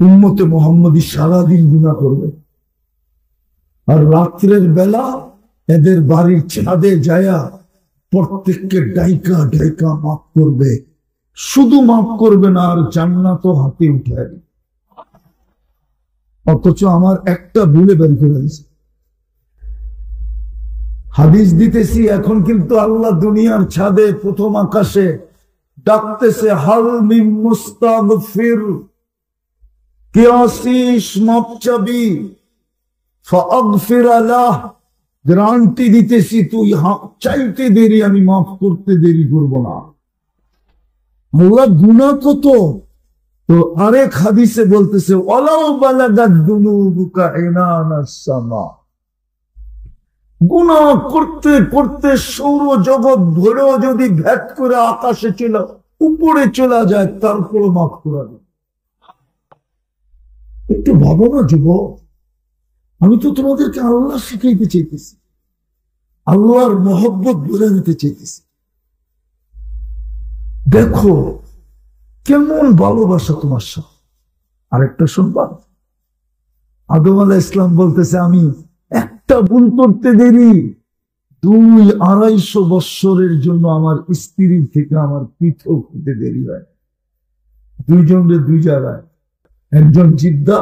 উম্মতে মুহাম্মদী সারাদিন গুনাহ করবে, আর রাত্রের বেলা এদের বাড়ির ছাদে যায়া প্রত্যেককে ডাইকা ডাইকা মাফ করবে। শুধু মাফ করবে না, আর জান্নাত হাতে উঠে। অথচ আমার একটা ভুলে বের করে দিয়েছে। হাদিস দিতেছি, এখন কিন্তু আল্লাহ দুনিয়ার ছাদে প্রথম আকাশে ডাকতেছে, হাল মিন মুস্তাগফির, কে আসিস মাপ চাবি, ফাগফির লাহ, গ্যারান্টি দিতেছি তুই চাইতে দেরি, আমি মাফ করতে দেরি করব না। আল্লাহ গুনাহ কত, তো আরেক হাদিসে বলতেছে, ওয়ালাউ বালাগাদ দুনুবুকা ইনানাস সামা, গুনাহ করতে করতে সৌর জগৎ ধরেও যদি ভেদ করে আকাশে চলে উপরে চলে যায়, তারপরে মাফ করা যায়। একটু ভাবো না যুবক, আমি তো তোমাদেরকে আল্লাহ শিখাইতে চাইতেছি, আল্লাহর মহব্বত বলে নিতে চাইতেছি। দেখো কেমন ভালোবাসা তোমার সাথে। আরেকটা শুনবা, আদম আলাইহিস সালাম বলতেছে, আমি একটা ভুল করতে দেরি, 200-250 বৎসরের জন্য আমার স্ত্রীর থেকে আমার পৃথক হতে দেরি হয়। দুইজনের দুই জায়গায়, একজন জিদ্দা,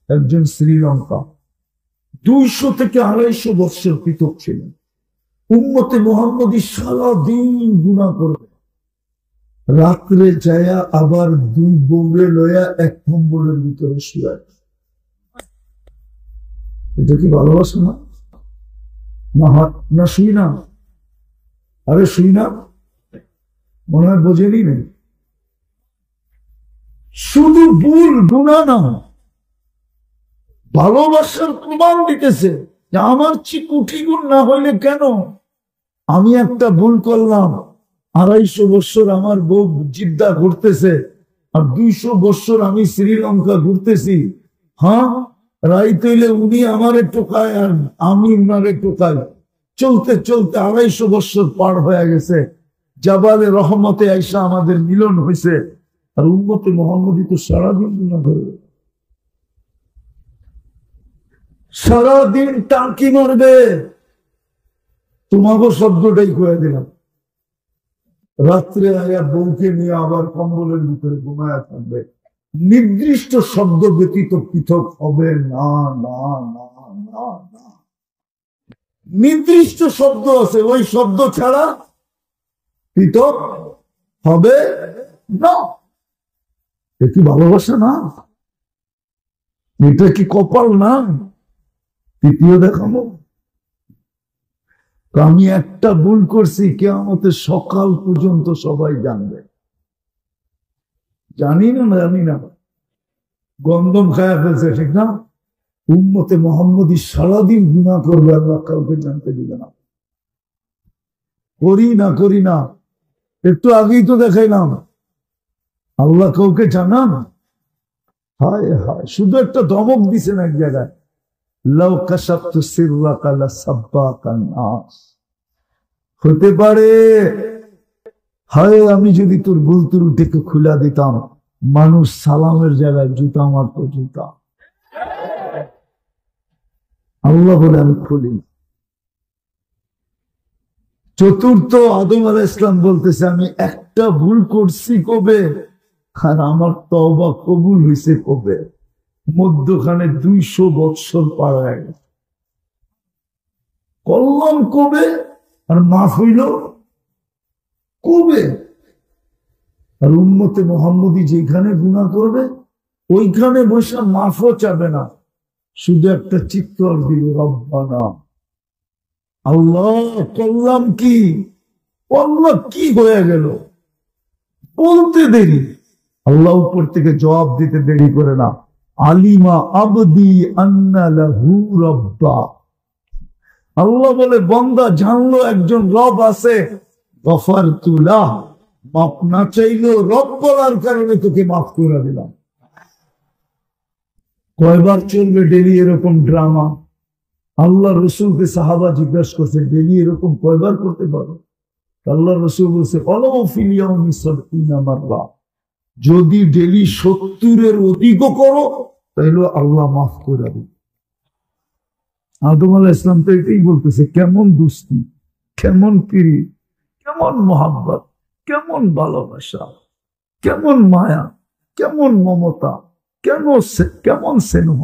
একজন শ্রীলঙ্কা, 200 থেকে 250 বৎসর পৃথক ছিলেন। উম্মতে মুহাম্মদী সারাদিন গুনাহ করবে, রাত্রে যায়া আবার 2 বউরে লয়া 1 কম্বলের ভিতরে শুয়ে। এটা কি ভালোবাসা না? না শুই না? আরে শুই না, মনে হয় বোঝেনি নেই। শুধু ভুল গুনাহ না, ভালোবাসার প্রমাণ দিতেছে যে আমার চেয়ে কোটি গুণ না হইলে কেন, আমি একটা ভুল করলাম, 250 বৎসর আমার বউ জিদ্দা ঘুরতেছে, আর 200 বৎসর আমি শ্রীলঙ্কা ঘুরতেছি। হ্যাঁ, রাইত হইলে উনি আমারে টোকায় আর আমি উনারে টোকাই, চলতে চলতে 250 বৎসর পার হয়ে গেছে। জাবালে রহমতে আইসা আমাদের মিলন হয়েছে। আর উম্মতে মুহাম্মদী তো সারাদিন গুনাহ করবে, সারাদিন টাঙ্কি মারবে। তোমাকে শব্দটাই করে দিলাম, রাত্রে আয়া বউকে নিয়ে আবার কম্বলের ভিতরে ঘুমায়া থাকবে। নির্দিষ্ট শব্দ ব্যতীত পৃথক হবে না, না না না না। নির্দিষ্ট শব্দ আছে, ওই শব্দ ছাড়া পৃথক হবে না। এটা কি ভালোবাসা না? এটা কি কপাল না? তৃতীয় দেখাবো, আমি একটা ভুল করছি, কিয়ামতের সকাল পর্যন্ত সবাই জানবে। জানি না, গন্ধম খায়া ফেলছে, ঠিক না? উম্মতে মুহাম্মদী সারাদিন গুনাহ করবে, আল্লাহ কাউকে জানতে দিবে না। করি না, একটু আগেই তো দেখাইলাম, আল্লাহ কাউকে জানান। হায় হায়, শুধু একটা ধমক দিছেন এক জায়গায়, লাউ কাশাফতু সিররাকা লাসাব্বাকান নাস। হতে পারে, হায় আমি যদি তোর ভুল ত্রুটিকে খুলে দিতাম, মানুষ সালামের জায়গায় জুতা মারত, জুতা। আল্লাহ বলে আমি খুলি। চতুর্থ, আদম আলাইহিস সালাম বলতেছে, আমি একটা ভুল করছি কবে, আর আমার তওবা কবুল হয়েছে কবে? মধ্যখানে 200 বৎসর পার হয়ে গেছে। করলাম কবে আর মাফ হইল কবে? আর উম্মতে মুহাম্মদী যেখানে গুনাহ করবে ওইখানে বসে মাফও চাবে না, শুধু একটা চিৎকার দিবে, রব্বানা। আল্লাহ করলাম কি, আল্লাহ কি হয়ে গেল বলতে দেরি, আল্লাহ উপর থেকে জবাব দিতে দেরি করে না। আলিমা আবদি আন্না লাহু রাব্বা, আল্লাহ বলে বান্দা জানলো একজন রব আছে, গফারতু লাহ, মাফ না চাইলেও রব বলার কারণে তোকে মাফ করে দিলাম। কয়বার চলবে ডেলি এরকম ড্রামা? আল্লাহ রসুলকে সাহাবা জিজ্ঞাসা করছে, ডেলি এরকম কয়বার করতে পারো? আল্লাহ রসুল বলছে, যদি ডেলি 70-এর অধিকও করো তাইলে আল্লাহ মাফ করে দেবে। আদম আলাইহিস সালাম তো এটাই বলতেছে, কেমন দুস্তি, কেমন পিরি, কেমন মোহাব্বত, কেমন ভালোবাসা, কেমন মায়া, কেমন মমতা, কেমন স্নেহ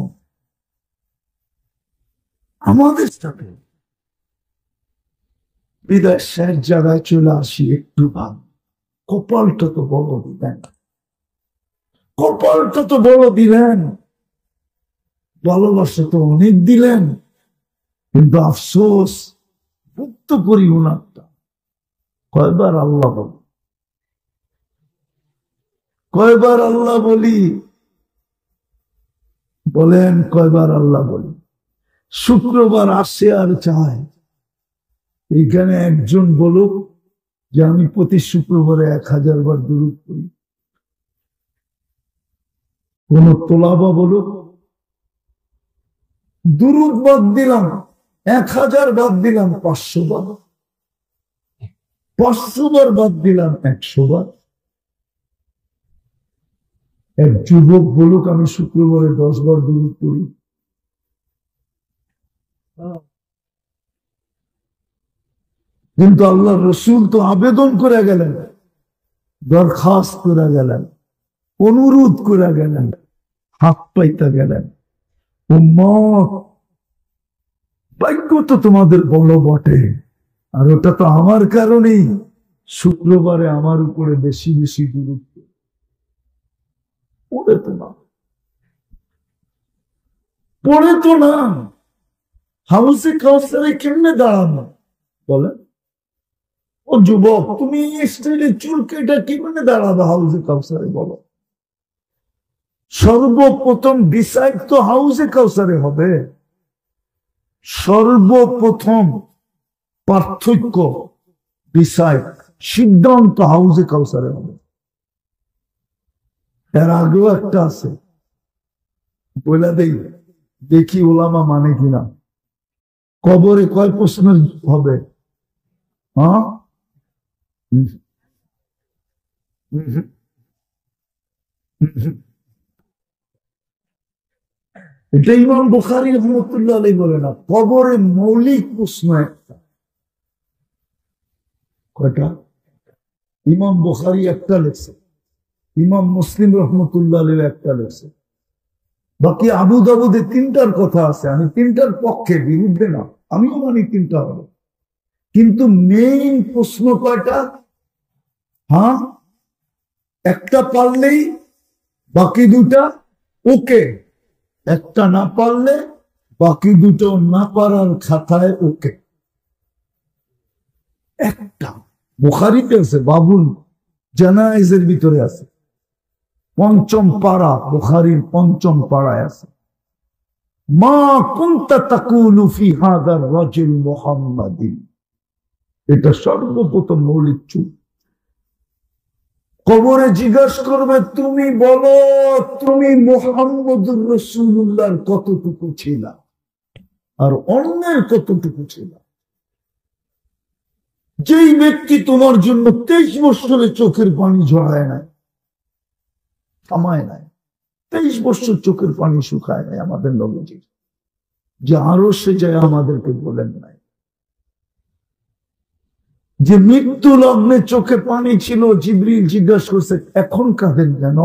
আমাদের সাথে। বিদায় শেষ জায়গায় চলে আসি, একটু ভাব, কপালটা তো বড় দিলেন, কপালটা তো বড় দিলেন, ভালোবাসা তো অনেক দিলেন, কিন্তু আফসোস মুক্ত করি উনারটা। কয়বার আল্লাহ বলি, কয়বার আল্লাহ বলি, বলেন কয়বার আল্লাহ বলি? শুক্রবার আসে আর চায় এখানে একজন বলুক যে আমি প্রতি শুক্রবারে 1000 বার দুরূদ পড়ি। কোন তোলাবা বলুক দুরূদ বাদ দিলাম, 1000 বাদ দিলাম, 500 বার, 500 বার বাদ দিলাম, 100 বার। এক যুবক বলুক আমি শুক্রবারে 10 বার দুরূদ পড়ি। কিন্তু আল্লাহ রসুল তো আবেদন করে গেলেন, দরখাস্ত করে গেলেন, অনুরোধ করে গেলেন, হাত পাইতে গেলেন, উম্মত ভাগ্য তো তোমাদের বড় বটে, আর ওটা তো আমার কারণেই শুক্রবারে আমার উপরে বেশি বেশি দুরূদ পড়ে তো না, পড়ে তো না। হাউসে কাউসারে কেমনে দাঁড়ানো বলেন? ও যুবক, তুমি স্টাইলে চুল কেটে কেমনে দাঁড়াবে হাউসে কাউসারে বলো? সর্বপ্রথম ডিসাইড তো হাউসে কাউসারে হবে। সর্বপ্রথম পার্থক্য, ডিসাইড, সিদ্ধান্ত হাউসে কাউসারে হবে। এর আগেও একটা আছে, বলে দেই, দেখি ওলামা মানে কিনা। কবরে কয় প্রশ্ন হবে? হ্যাঁ, এটা ইমাম বুখারী রাহমাতুল্লাহ আলাইহি বলে না, কবরে মৌলিক প্রশ্ন একটা। কয়টা? ইমাম বুখারী একটা লেখছে, ইমাম মুসলিম রাহমাতুল্লাহ আলাইহি একটা লেখছে, বাকি আবু দাউদে 3টার কথা আছে। আমি 3টার পক্ষে, বিরুদ্ধে না, আমিও মানি 3টা হবে, কিন্তু মেইন প্রশ্ন কয়টা? হ্যাঁ, একটা পারলেই বাকি 2টা ওকে, একটা না পারলে বাকি 2টো না পারার খাতায় ওকে। একটা বুখারীতে আছে, বাবুল জানাইজের ভিতরে আছে, 5ম পারা, বুখারীর 5ম পারায় আছে, মা কুনতা তাকুলু ফি হাযার রাজুল মুহাম্মাদিন। এটা সর্বপ্রথম মৌলিক চুপ। কবরে জিজ্ঞাসা করবে, তুমি বলো তুমি মুহাম্মদুর রাসূলুল্লাহর কতটুকু ছিল আর অন্যের কতটুকু ছিল? যেই ব্যক্তি তোমার জন্য 23 বছরে চোখের পানি ঝরায় নাই, থামায় নাই, 23 বছর চোখের পানি শুকায় নাই আমাদের নবীজি, যে আরো সে যায় আমাদেরকে বলেন নাই, যে মৃত্যু লগ্নে চোখে পানি ছিল, জিবরিল জিজ্ঞাসা করছে এখন কাঁদেন কেন?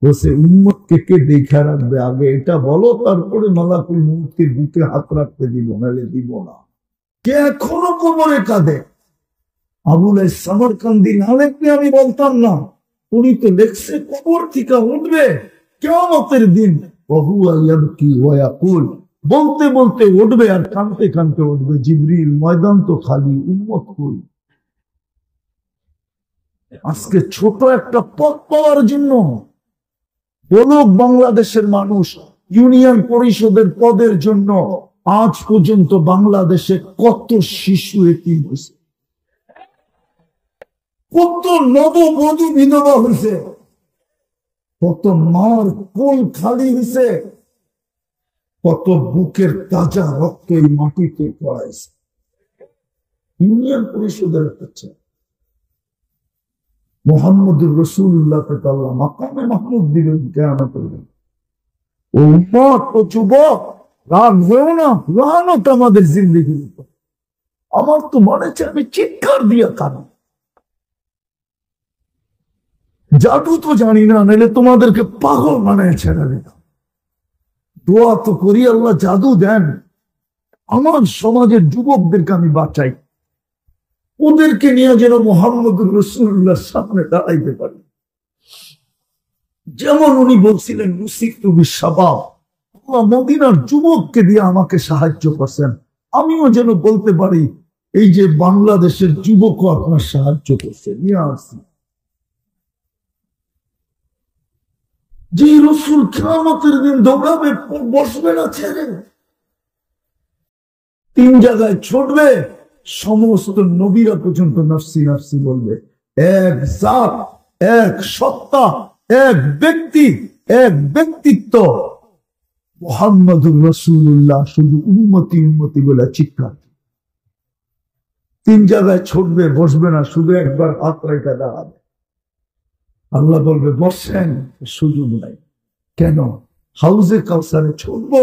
বলছে উম্মতকে কে দেখা রাখবে, আগে এটা বলো, তারপরে মালাকুল মউতকে বুকে হাত রাখতে দিব, নাহলে দিব না। কে এখনো কবরে কাঁদে? আবুল সামরকান্দি না লেখলে আমি বলতাম না, উনি তো লেখছে কবর থেকে উঠবে কিয়ামতের দিন, ওয়াহুয়া ইয়াবকি ওয়া ইয়াকুল, বলতে বলতে উঠবে আর কাঁদতে কাঁদতে উঠবে, জিবরিল ময়দান তো খালি, উম্মত কই? আজকে ছোট একটা পদ পাওয়ার জন্য বলুক বাংলাদেশের মানুষ, ইউনিয়ন পরিষদের পদের জন্য আজ পর্যন্ত বাংলাদেশে কত শিশু এতিম হয়েছে, কত নববধূ বিধবা হয়েছে, কত মার কোল খালি হয়েছে, কত বুকের তাজা রক্ত এই মাটিতে পড়াইছে। ইউনিয়ন পরিষদের কাছে মুহাম্মদুর রাসূলুল্লাহকে আল্লাহ মাকামে মাহমুদ দিবেন কিয়ামতের দিন। ও উম্মত, ও যুবক, রাগ হয়েও না, লানত আমাদের জিন্দেগির উপর। আমার তো মনে হচ্ছে আমি চিৎকার দিয়ে কাঁদি। জাদু তো জানি না, নাহলে তোমাদেরকে পাগল বানায় ছেড়ে দিতাম। দোয়া তো করি আল্লাহ জাদু দেন, আমার সমাজের যুবকদেরকে আমি বাঁচাই, ওদেরকে নিয়ে যেন মুহাম্মদুর রাসূলুল্লাহর সামনে দাঁড়াইতে পারি। যেমন উনি বলছিলেন নুসিরতু বিশ-শাবাব, আল্লাহ মদিনার যুবককে দিয়ে আমাকে সাহায্য করছেন, আমিও যেন বলতে পারি এই যে বাংলাদেশের যুবকও আপনার সাহায্য করছে, নিয়ে আসছি। যে রসুল কিয়ামতের দিন দৌড়াবে, বসবে না ছেড়ে, 3 জায়গায় ছুটবে, সমস্ত নবীরা পর্যন্ত নফসি নফসি বলবে। এক জাত, এক সত্তা, এক ব্যক্তি, এক ব্যক্তিত্ব মুহাম্মদুর রাসূলুল্লাহ, শুধু উম্মতি উম্মতি বলে চিৎকার। 3 জায়গায় ছুটবে, বসবে না, শুধু একবার হাত রেখে দাঁড়াবে। আল্লাহ বলবে বসেন, সুযোগ নাই। কেন? হাউজে কাউসারে ছুটবো,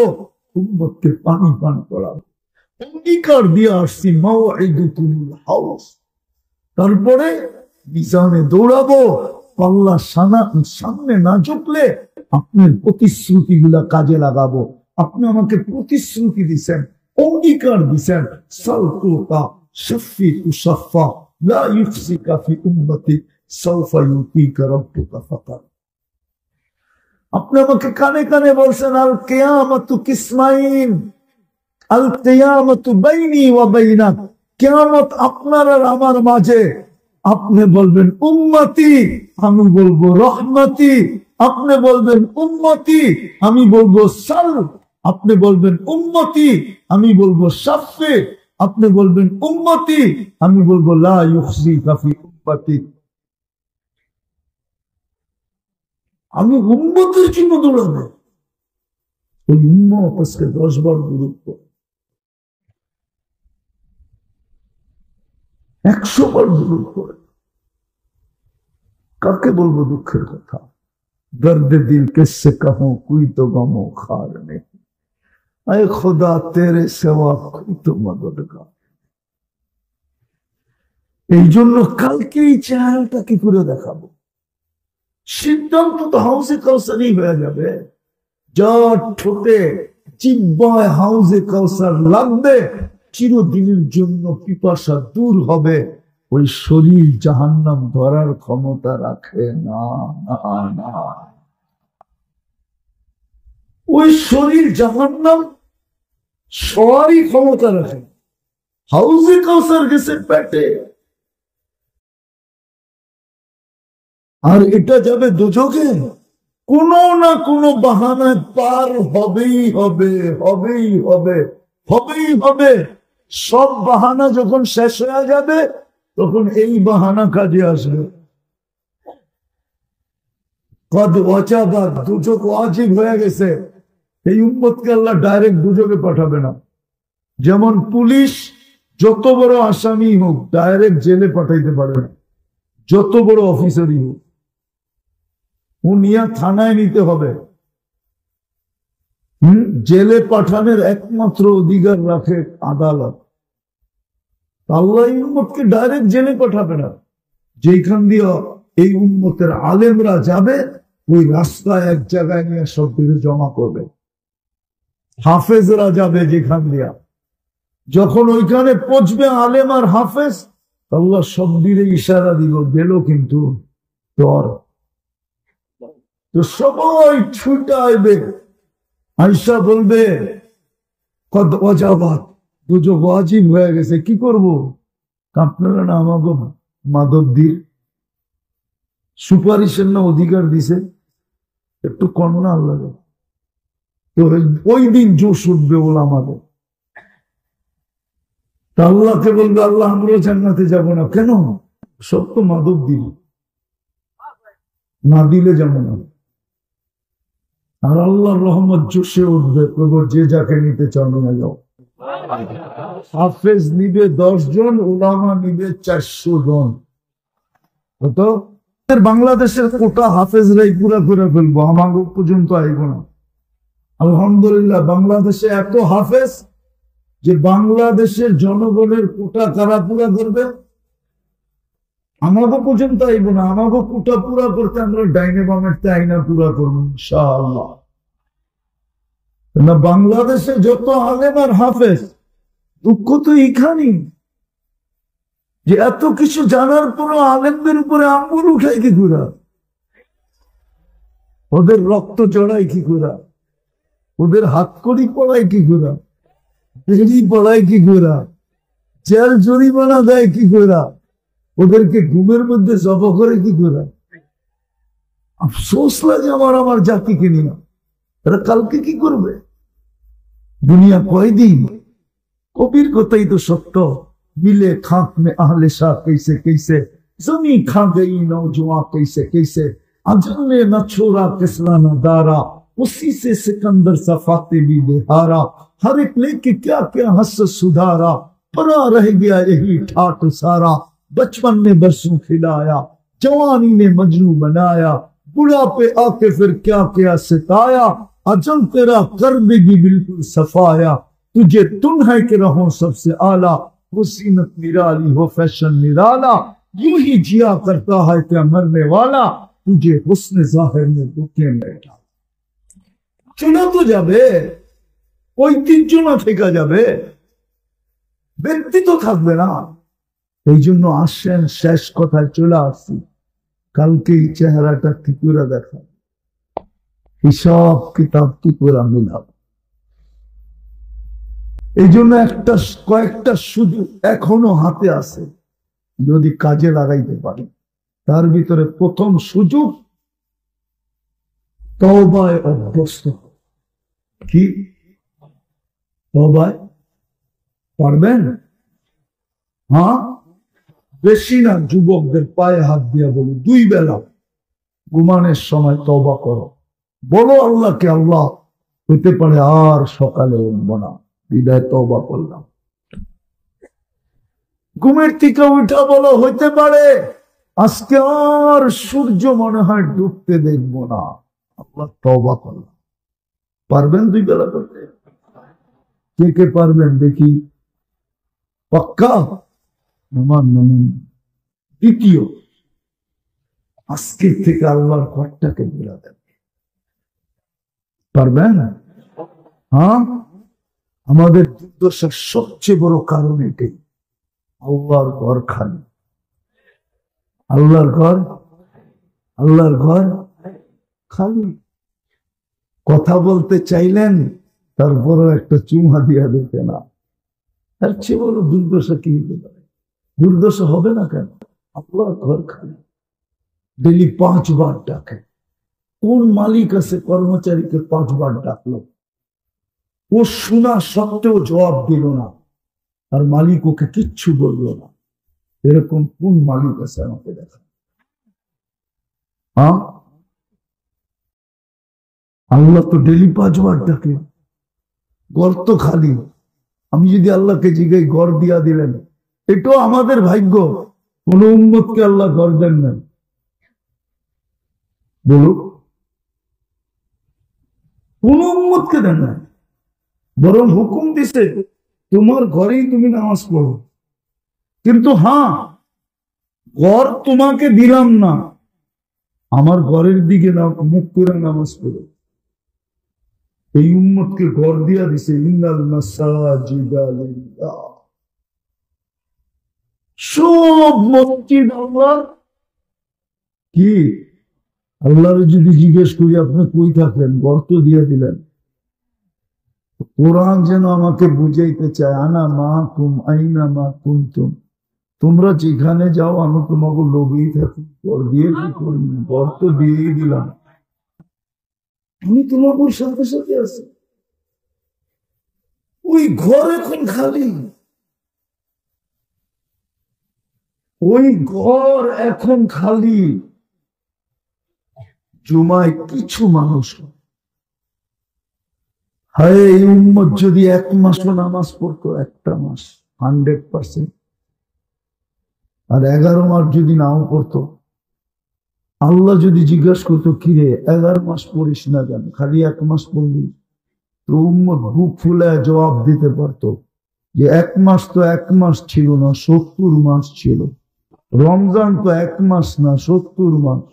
উম্মতকে পানি পান করাবো, অঙ্গীকার দিয়ে আসছি মাওঈদুকুল হাউজ। তারপরে মিজানে দৌড়াবো, পাল্লা সামনে না ঝুঁকলে আপনার প্রতিশ্রুতি গুলা কাজে লাগাবো। আপনি আমাকে প্রতিশ্রুতি দিচ্ছেন, অঙ্গীকার দিচ্ছেন, সালতুকা শাফি তুশাফা লা ইফসিকা ফি উম্মতি সাউফা ইউতিকা রাব্বুকা ফাকার। আপনি আমাকে কানে কানে বলছেন আল কিয়ামাতু কিসমাইন, আল কিয়ামাতু বাইনি ওয়া বাইনাক, কিয়ামত আপনার আর আমার মাঝে। আপনি বলবেন উম্মতি, আমি বলবো রহমতি। আপনি বলবেন উম্মতি, আমি বলবো সাল। আপনি বলবেন উম্মতি, আমি বলবো শাফি। আপনি বলবেন উম্মতি, আমি বলবো লা ইউখজিকা ফি উম্মতি। আমি উম্মতের জন্য দৌড়াবো। ওই উম্মত আজকে 10 বার গুরুত্ব, 100 বার গুরুত্ব। কাকে বলবো দুঃখের কথা? दर्द दिल किससे कहूं, कोई तो गमो खार नहीं, ऐ खुदा तेरे सेवा कोई तो मददगार। এই জন্য কালকে এই চেহারাটা কি করে দেখাবো? সিদ্ধান্ত তো হাউজে কাউসারই হয়ে যাবে। যা ঠোঁটে জিহ্বায় হাউজে কাউসার লাগবে, চিরদিনের জন্য পিপাসা দূর হবে। ওই শরীর জাহান্নাম ধরার ক্ষমতা রাখে না, না। ওই শরীর জাহান্নাম সবারই ক্ষমতা রাখে। হাউজে কাউসার গেছে পেটে, আর এটা যাবে দোজখে। কোনো না কোনো বাহানায় পার হবেই হবে, হবেই হবে, হবেই হবে। সব বাহানা যখন শেষ হয়ে যাবে, তখন এই বাহানা কাজে আসবে। কদ ওয়াজাবা, দুজক ওয়াজিব হয়ে গেছে। এই উম্মতকে আল্লাহ ডাইরেক্ট দুজকে পাঠাবে না। যেমন পুলিশ যত বড় আসামি হোক ডাইরেক্ট জেলে পাঠাইতে পারে না, যত বড় অফিসারই হোক, ও নিয়ে থানায় নিতে হবে। জেলে পাঠানোর একমাত্র অধিকার রাখে আদালত। আল্লাহ এই উম্মতকে ডাইরেক্ট জেলে পাঠাবে না। যেখান দিয়ে এই উম্মতের আলেমরা যাবে, ওই রাস্তায় এক জায়গায় নিয়ে সব কিছু জমা করবে। হাফেজরা যাবে যেখান দিয়া, যখন ওইখানে পৌঁছবে আলেম আর হাফেজ, আল্লাহ সব দিলে ইশারা দিব, গেল কিন্তু তোর। তো সবাই ছুটে আসবে, আয়েশা বলবে কদ ওয়াজাবাত, দুজক ওয়াজিব হয়ে গেছে, কি করব? আপনারা না আমাকে মাদক দিয়ে সুপারিশের না অধিকার দিছে, একটু কন্যা আল্লাহ। তো ওই দিন জোশ উঠবে ওলামাদের। তা আল্লাহকে বলবে আল্লাহ আমরাও জান্নাতে যাব না। কেন? সব তো মাদক দিল, না দিলে যাবো না। আর আল্লাহর রহমত জোশে উঠবে, প্রভু যে যাকে নিতে চাও নিয়ে যাও। হাফেজ নিবে 10 জন, উলামা নিবে 400 জন। কত? বাংলাদেশের কোটা হাফেজরাই পুরা করে ফেলবো, আমাকে পর্যন্ত আইব না। আলহামদুলিল্লাহ বাংলাদেশে এত হাফেজ যে বাংলাদেশের জনগণের কোটা কারা পুরা করবে? আমাকে পর্যন্ত আইব না। আমাকে কোটা পুরা করতে আমরা ডাইনে বামের আইনা পুরা করবো ইনশাআল্লাহ। না বাংলাদেশে যত আলেম আর হাফেজ, দুঃখ তো এইখানেই যে এত কিছু জানার পরও আলেমদের উপরে আঙ্গুল উঠায় কি করে, ওদের রক্ত চড়ায় কি করে, ওদের হাতকড়ি পড়ায় কি করে, বেড়ি পড়ায় কি করে, জেল জরিমানা দেয় কি করে, ওদেরকে ঘুমের মধ্যে জবা করে কি করে। আফসোস লাগে আমার জাতিকে নিয়ে। এরা কালকে কি করবে? দুনিয়া কয়দিন? কবির কথাই তো সত্য, मिले खाक में आहले शाह कैसे कैसे, जमी खा गई नौजवान कैसे कैसे, अजल ने न छोड़ा किसला न दारा, उसी से सिकंदर सफाते भी हारा, हर एक लेके क्या क्या हंस सुधारा, परा रह गया यही ठाट सारा, बचपन ने बरसों खिलाया, जवानी ने मजनू बनाया, बुढ़ापे आके फिर क्या क्या सिताया, अजल तेरा कर देगी बिल्कुल सफाया, तुझे तुम है कि रहो सबसे आला, वो सीनत निराली हो फैशन निराला, यूं ही जिया करता है क्या मरने वाला, तुझे हुस्न जाहिर में दुखे बैठा। चुना तो যাবে, ওই তিন চুনা থেকে যাবে, ব্যক্তি তো থাকবে না। এই জন্য আসেন শেষ কথায় চলে আসছি, কালকে এই চেহারাটা কি করে দেখা, হিসাব কিতাব কি করে মিলাবো। এই জন্য কয়েকটা সুযোগ এখনো হাতে আছে, যদি কাজে লাগাইতে পারি। তার ভিতরে প্রথম সুযোগ তওবায় অভ্যস্ত। কি তওবায় পারবেন? হ্যাঁ, বেশি না, যুবকদের পায়ে হাত দিয়ে বলি, 2 বেলা ঘুমানোর সময় তওবা করো, বলো আল্লাহকে, আল্লাহ হইতে পারে আর সকালে উঠবো না, বিদায় তওবা করলাম। ঘুমের থেকে উঠা বলো, হইতে পারে আজকে আর সূর্য মনে হয় ডুবতে দেখবো না, আল্লাহ তওবা করলাম। পারবেন 2 বেলা করতে? কে কে পারবেন দেখি? পাক্কা? দ্বিতীয়, আজকে থেকে আল্লাহর ঘরটাকে ঘুরা দেন। পারবেন? হ্যাঁ, আমাদের দুর্দশার সবচেয়ে বড় কারণ এটাই, আল্লাহর ঘর খালি। আল্লাহর ঘর খালি। কথা বলতে চাইলেন, তারপরও একটা চুমা দিয়া দিতে না। তার চেয়ে বড় দুর্দশা কি হতে পারে? দুর্দশা হবে না কেন? আল্লাহর ঘর খালি। ডেলি 5 বার ডাকে। কোন মালিক আছে কর্মচারীকে 5 বার ডাকলো, ও শোনা সত্ত্বেও জবাব দিল না, আর মালিক ওকে কিচ্ছু বললো না? এরকম কোন মালিক আছে আমাকে দেখা? হ্যাঁ, আল্লাহ তো ডেলি 5 বার ডাকে, ঘর তো খালি। আমি যদি আল্লাহকে জিজ্ঞাই ঘর দিয়া দিলেন, এটাও আমাদের ভাগ্য। কোন উম্মতকে আল্লাহ ঘর দেন না, বলুক, কোন উম্মতকে দেন না, বরং হুকুম দিছে তোমার ঘরেই তুমি নামাজ পড়ো। কিন্তু হ্যাঁ, ঘর তোমাকে দিলাম না, আমার ঘরের দিকে মুখ করে নামাজ পড়ো। এই উম্মতকে ঘর দিয়া দিছে, ইন্নাল মাসাজিদা লিল্লাহ। সব মসজিদ আল্লাহর। কি আল্লাহর যদি জিজ্ঞেস করি আপনি কই থাকেন, ঘর তো দিয়ে দিলেন। কোরআন যেন আমাকে বুঝাইতে চায়, আনা মাকুম আইনা মা কুনতুম, তোমরা যেখানে যাও আমি তোমাকে লোভেই থাকি, ঘর দিয়ে কি করবি, ঘর তো দিয়েই দিলাম, আমি তোমাকে সাথে সাথে আছি। ওই ঘর এখন খালি, ওই ঘর এখন খালি। জুমায় কিছু মানুষ, হায় এই উম্মত যদি 1 মাসও নামাজ পড়তো, একটা মাস 100%, আর 11 মাস যদি নাও পড়তো, আল্লাহ যদি জিজ্ঞাসা করতো কিরে 11 মাস পড়িস না কেন, খালি 1 মাস পড়লি, তো উম্মত বুক ফুলে জবাব দিতে পারতো যে 1 মাস তো 1 মাস ছিল না, 70 মাস ছিল। রমজান তো 1 মাস না, 70 মাস।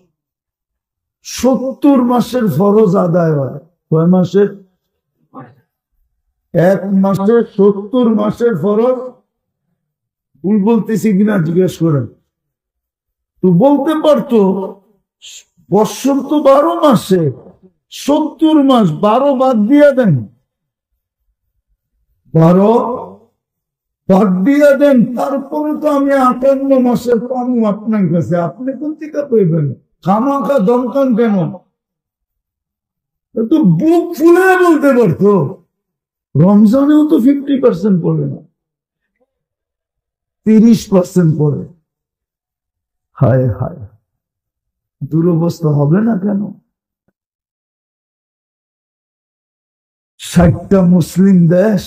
70 মাসের ফরজ আদায় হয় কয় মাসের? 1 মাসে 70 মাসের ফরজ। ভুল বলতেছি কিনা জিজ্ঞেস করেন। তো বলতে পারতো বৎসর তো 12 মাসে, 70 মাস, 12 বাদ দিয়ে দেন, 12 বাদ দিয়ে দেন, তারপরে তো আমি 58 মাসের পাবো আপনার কাছে, আপনি কোন থেকে পেবেন? খামাখা দমকান কেন? তো বুক ফুলে বলতে পারতো রমজানেও তো 50% পড়ে না, 30% পড়ে। হায় হায়, দুরবস্থা হবে না কেন? 60টা মুসলিম দেশ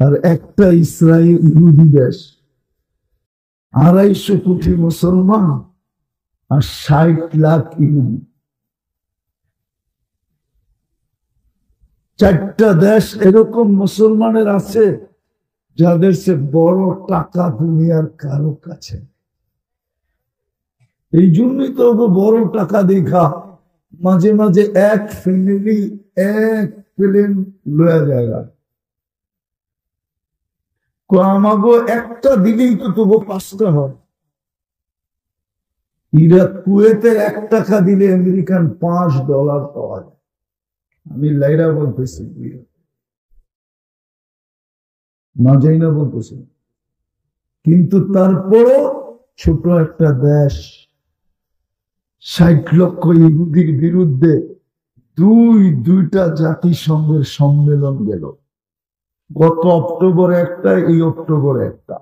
আর একটা ইসরায়েল ইহুদি দেশ, 250 কোটি মুসলমান আর 60 লাখ ইহুদি। 4টা দেশ এরকম মুসলমানের আছে যাদের সে বড় টাকা দুনিয়ার কারো কাছে। এই জন্যই তো বড় টাকা দেখা মাঝে মাঝে এক ফ্যামিলি এক প্লেন লয়া জায়গা, আমাগো একটা দিলেই তো তবু 5টা হয়। ইরাক কুয়েতে 1 টাকা দিলে আমেরিকান $5 পাওয়া যায়। আমি লাইরা বলতেছি, না যাই না বলতেছি, কিন্তু তারপরও ছোট একটা দেশ 60 লক্ষ ইহুদির বিরুদ্ধে দুইটা জাতিসংঘের সম্মেলন গেল। গত অক্টোবরে একটা, এই অক্টোবরে একটা।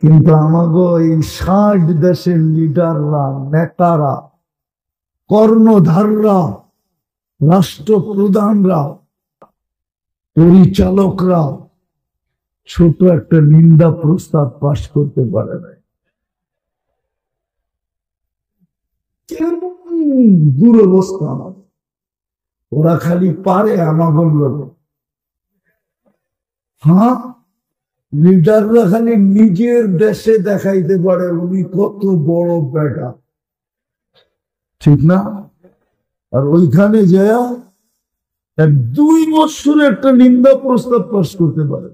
কিন্তু আমাগো এই 60 দেশের লিডাররা, নেতারা, কর্ণধাররা, রাষ্ট্রপ্রধানরা, পরিচালকরা ছোট একটা নিন্দা প্রস্তাব পাশ করতে পারে না। দুরবস্থা আমাদের। ওরা খালি পারে আমাগো লোক। হ্যাঁ, লিডাররা খালি নিজের দেশে দেখাইতে পারে উনি কত বড় বেটা, ঠিক না? আর ওইখানে যায় 2 বছরে একটা নিন্দা প্রস্তাব পাশ করতে পারে।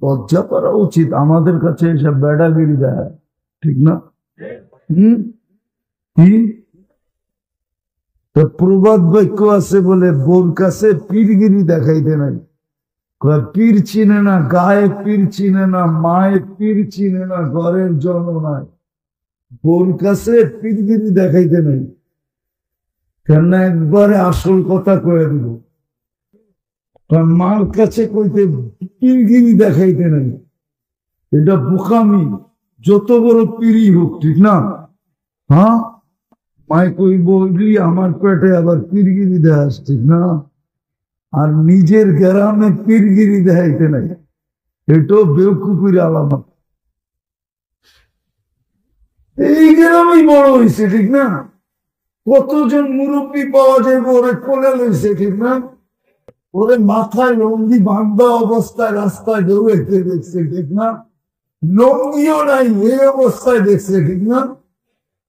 লজ্জা করা উচিত আমাদের কাছে এসব বেড়াগিরি দেয়, ঠিক না? কি তো প্রবাদ বাক্য আছে বলে, বোর কাছে পীরগিরি দেখাইতে নাই। পীর চিনে না, গায়ে পীর চিনে না, মায়ে পীর চিনে না, ঘরের জন্ম নাই, বোর কাছে পীরগিরি দেখাইতে নাই। কেন? একবারে আসল কথা কয়ে দিব। মার কাছে কইতে পীরগিরি দেখাইতে নাই, এটা বোকামি, যত বড় পীরই হোক, ঠিক না? হ্যাঁ, মায় কই বললি আমার পেটে আবার পীরগিরি দেখাস, ঠিক না? আর নিজের গ্রামে পীরগিরি দেখাইতে নাই, এটাও বেউকুফির আলামত। এই গ্রামেই বড় হয়েছে, ঠিক না? কতজন মুরব্বী পাওয়া যায় ওরে কোলে লইছে, ঠিক না? ওরে মাথায় লঙ্গি বান্ধা অবস্থায় রাস্তায় দৌড়াইতে দেখছে, ঠিক না? লঙ্গিও নাই, এই অবস্থায় দেখছে, ঠিক না?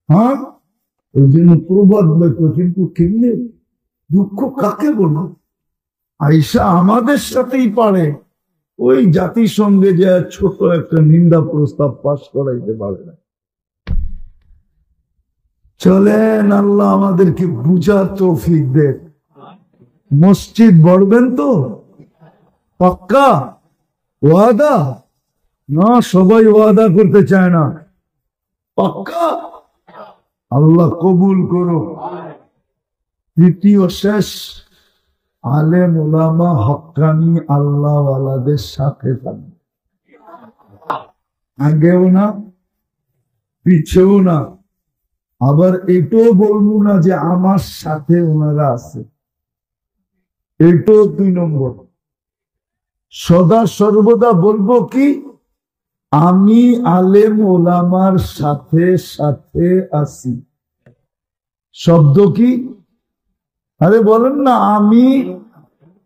হ্যাঁ, এই জন্য প্রবাদ বাক্য, কিন্তু কিনলে দুঃখ কাকে বলবো? আইসা আমাদের সাথেই পারে, ওই জাতিসংঘে যে ছোট একটা নিন্দা প্রস্তাব পাশ করাইতে পারে না। চলেন, আল্লাহ আমাদেরকে বুঝার তৌফিক দেন। মসজিদ বড়বেন তো পাক্কা ওয়াদা? না, সবাই ওয়াদা করতে চায় না। পাক্কা? আল্লাহ কবুল করো। তৃতীয় শেষ, আলেম ওলামা হক্কানি আল্লাহ ওয়ালাদের সাথে থাকবে, আগেও না পিছেও না। আবার এটাও বলবো না যে আমার সাথে ওনারা আছে, এটাও 2 নম্বর। সদা সর্বদা বলবো কি আমি আলেম ওলামার সাথে সাথে আছি। শব্দ কি? আরে বলেন না, আমি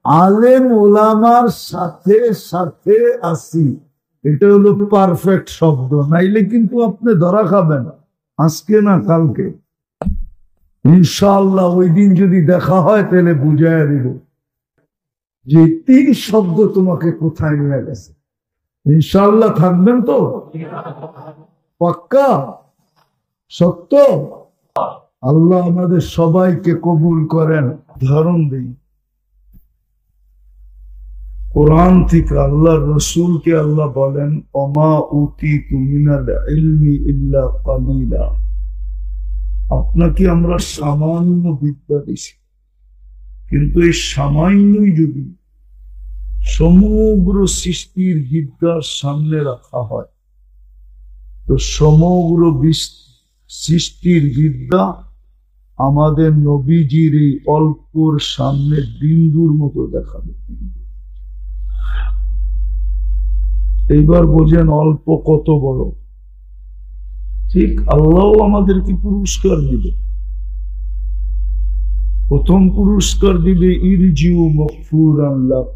আলেম ওলামার সাথে সাথে আছি। এটা হলো পারফেক্ট শব্দ, নাইলে কিন্তু আপনি ধরা খাবেন, আজকে না কালকে ইনশাআল্লাহ। ওই দিন যদি দেখা হয় তাহলে বুঝাইয়া দিব যে তিন শব্দ তোমাকে কোথায় নিয়ে গেছে। ইনশাআল্লাহ থাকবেন তো? পাক্কা? সত্য? আল্লাহ আমাদের সবাইকে কবুল করেন। ধারণ দিই কোরআন থেকে, আল্লাহ রসুলকে আল্লাহ বলেন, ওমা উতীতু মিনাল ইলমি ইল্লা কালিলা। আপনাকে আমরা সামান্য বিদ্যা দিছি, কিন্তু এই সামান্যই যদি সমগ্র সৃষ্টির বিদ্যার সামনে রাখা হয়, তো সমগ্র সৃষ্টির বিদ্যা আমাদের নবীজির এই অল্পর সামনে বিন্দুর মতো দেখাবে। এইবার বোঝেন অল্প কত বড়। ঠিক আল্লাহ আমাদেরকে পুরস্কার দিবে। প্রথম পুরস্কার দিবে ইরজিউ মাগফুরান লাক,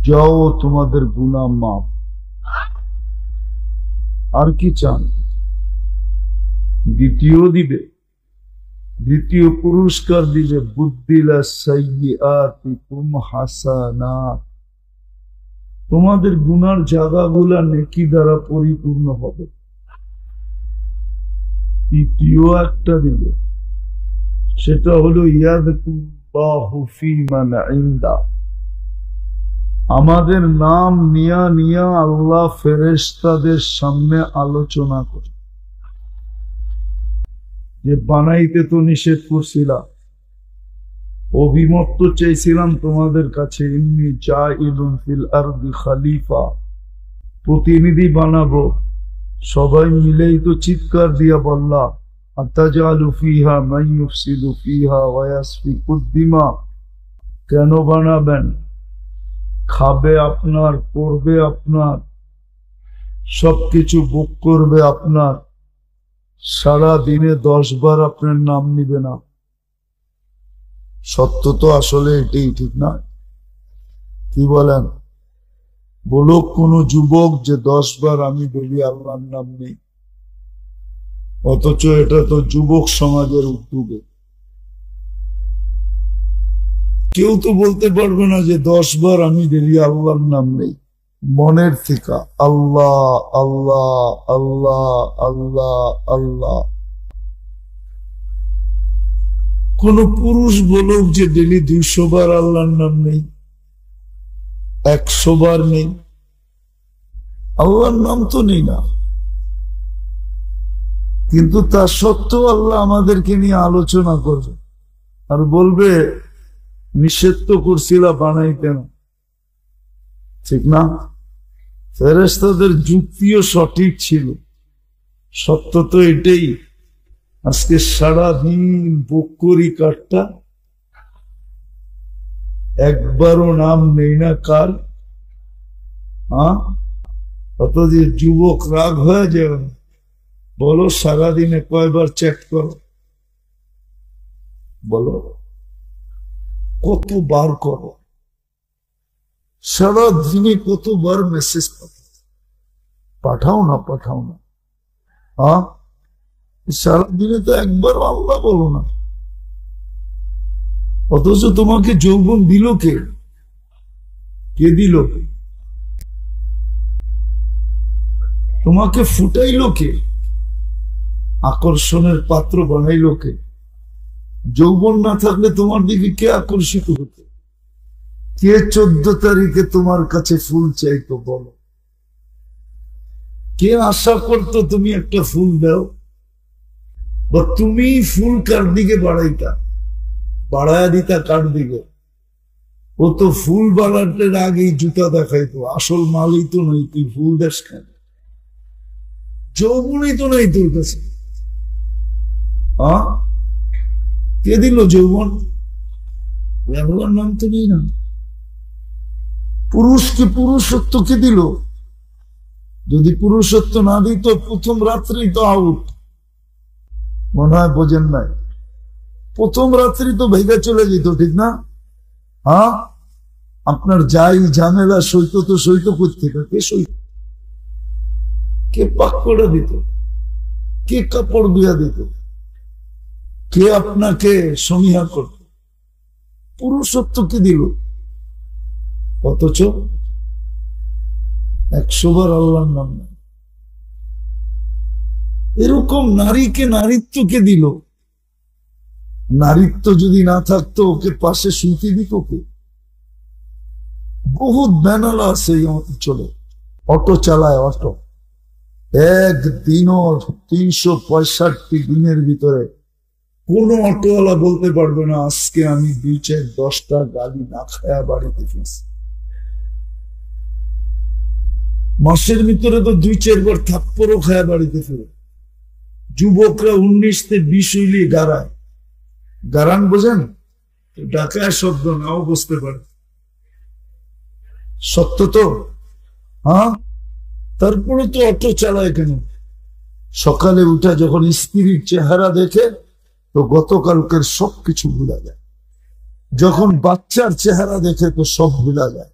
যাও তোমাদের গুনাহ মাফ। আর কি চান? দ্বিতীয় পুরস্কার দিবে বুদ্দিলা সাইয়্যাতিকুম হাসানাত, তোমাদের গুনার জায়গাগুলা নেকি দ্বারা পরিপূর্ণ হবে। তৃতীয় একটা দিবে, সেটা হলো ইয়াযকুরুল্লাহু ফী মান ইনদা, আমাদের নাম নিয়া নিয়া আল্লাহ ফেরেশতাদের সামনে আলোচনা করে। যে বানাইতে তো নিষেধ করছিলাম, অভিমত চাইছিলাম তোমাদের কাছে, ইন্নী জাইলুন ফিল আরদি খলিফা, প্রতিনিধি বানাবো। সবাই মিলেই তো চিৎকার দিয়া বললা, আতাজালু ফিহা মান ইউফসিদু ফিহা ওয়া ইয়াসফিকুদ দিমা। কেন বানাবেন? খাবে আপনার, পড়বে আপনার, সবকিছু বুক করবে আপনার, সারা দিনে 10 বার আপনার নাম নিবে না। সত্য তো আসলে এটাই, ঠিক না? কি বলেন? বলুক কোন যুবক যে 10 বার আমি বলি আল্লাহর নাম নেই, অথচ এটা তো যুবক সমাজের উদ্যোগে। কেউ তো বলতে পারবে না যে 10 বার আমি বলি আল্লাহর নাম নেই, মনের থেকে আল্লাহ আল্লাহ আল্লাহ আল্লাহ আল্লাহ। কোন পুরুষ বলুক যে ডেলি 200 বার আল্লাহর নাম নেই, 100 বার নেই, আল্লাহর নাম তো নেই না। কিন্তু তা সত্ত্বেও আল্লাহ আমাদেরকে নিয়ে আলোচনা করবে আর বলবে নিষেধ তো করছিলা বানাইতে না, ঠিক না? ফেরেশতাদের যুক্তিও সঠিক ছিল, সত্য তো এটাই। আজকে সারাদিন বুক করি কাঠটা, একবারও নাম নেই না কার। অত যে যুবক রাগ হয়ে যায়, বলো সারাদিনে কয়বার চেক করো, বলো কতবার করো, সারাদিনে কতবার মেসেজ পাঠাও না পাঠাও না। সারাদিনে তো একবার আল্লাহ বলো না। অথচ তোমাকে যৌবন দিল কে? কে দিল? তোমাকে ফুটাইল কে? আকর্ষণের পাত্র বানাইল কে? যৌবন না থাকলে তোমার দিকে কে আকর্ষিত হতো? কে 14 তারিখে তোমার কাছে ফুল চাইতো বলো? কে আশা করতো তুমি একটা ফুল দাও? বা তুমি ফুল কার দিকে বাড়াইতা, বাড়ায়া দিতা কার দিকে? ও তো ফুল বাড়াতে আগেই জুতা দেখাইতো, আসল মালই তো নই, তুই ফুল দেশ কেন? যৌবনই তো নাই তোর কাছে। কে দিল যৌবন? আল্লাহর নাম তো নেই না। পুরুষকে পুরুষত্ব কে দিল? যদি পুরুষত্ব না দিত প্রথম রাত্রি তো আউট। মনে হয় বোঝেন নাই, প্রথম রাত্রি তো ভেঙে চলে যেত, ঠিক না? হ্যাঁ, আপনার যাই ঝামেলা সইত তো সইত করতে, কে সইত? কে পাক করে দিত? কে কাপড় দিয়া দিত? কে আপনাকে সমীহা করত? পুরুষত্ব কি দিল? অথচ 100 বার আল্লাহর নাম নেয়। এরকম নারীকে নারীত্বকে দিল। নারীত্ব যদি না থাকতো ওকে পাশে শুনতে দিত কে? বহুত ব্যানালা আছে এই অঞ্চলে, অটো চালায়, অটো একদিনও 365 দিনের ভিতরে কোন অটোওয়ালা বলতে পারবে না আজকে আমি 2-4-10টা গালি না খায়া বাড়িতে ফিরছি। মাসের ভিতরে তো 2-4 বার থাপ্পড়ও খায়া বাড়িতে ফিরে। যুবকরা 19-20 হইলে গাড়ায়। গারান বোঝেন? ডাকায় শব্দ নাও বুঝতে পারে, সত্য তো। হ্যাঁ, তারপরে তো অটো চালায় কেন? সকালে উঠা যখন স্ত্রীর চেহারা দেখে তো গতকালকের সবকিছু ভুলা যায়। যখন বাচ্চার চেহারা দেখে তো সব ভুলা যায়,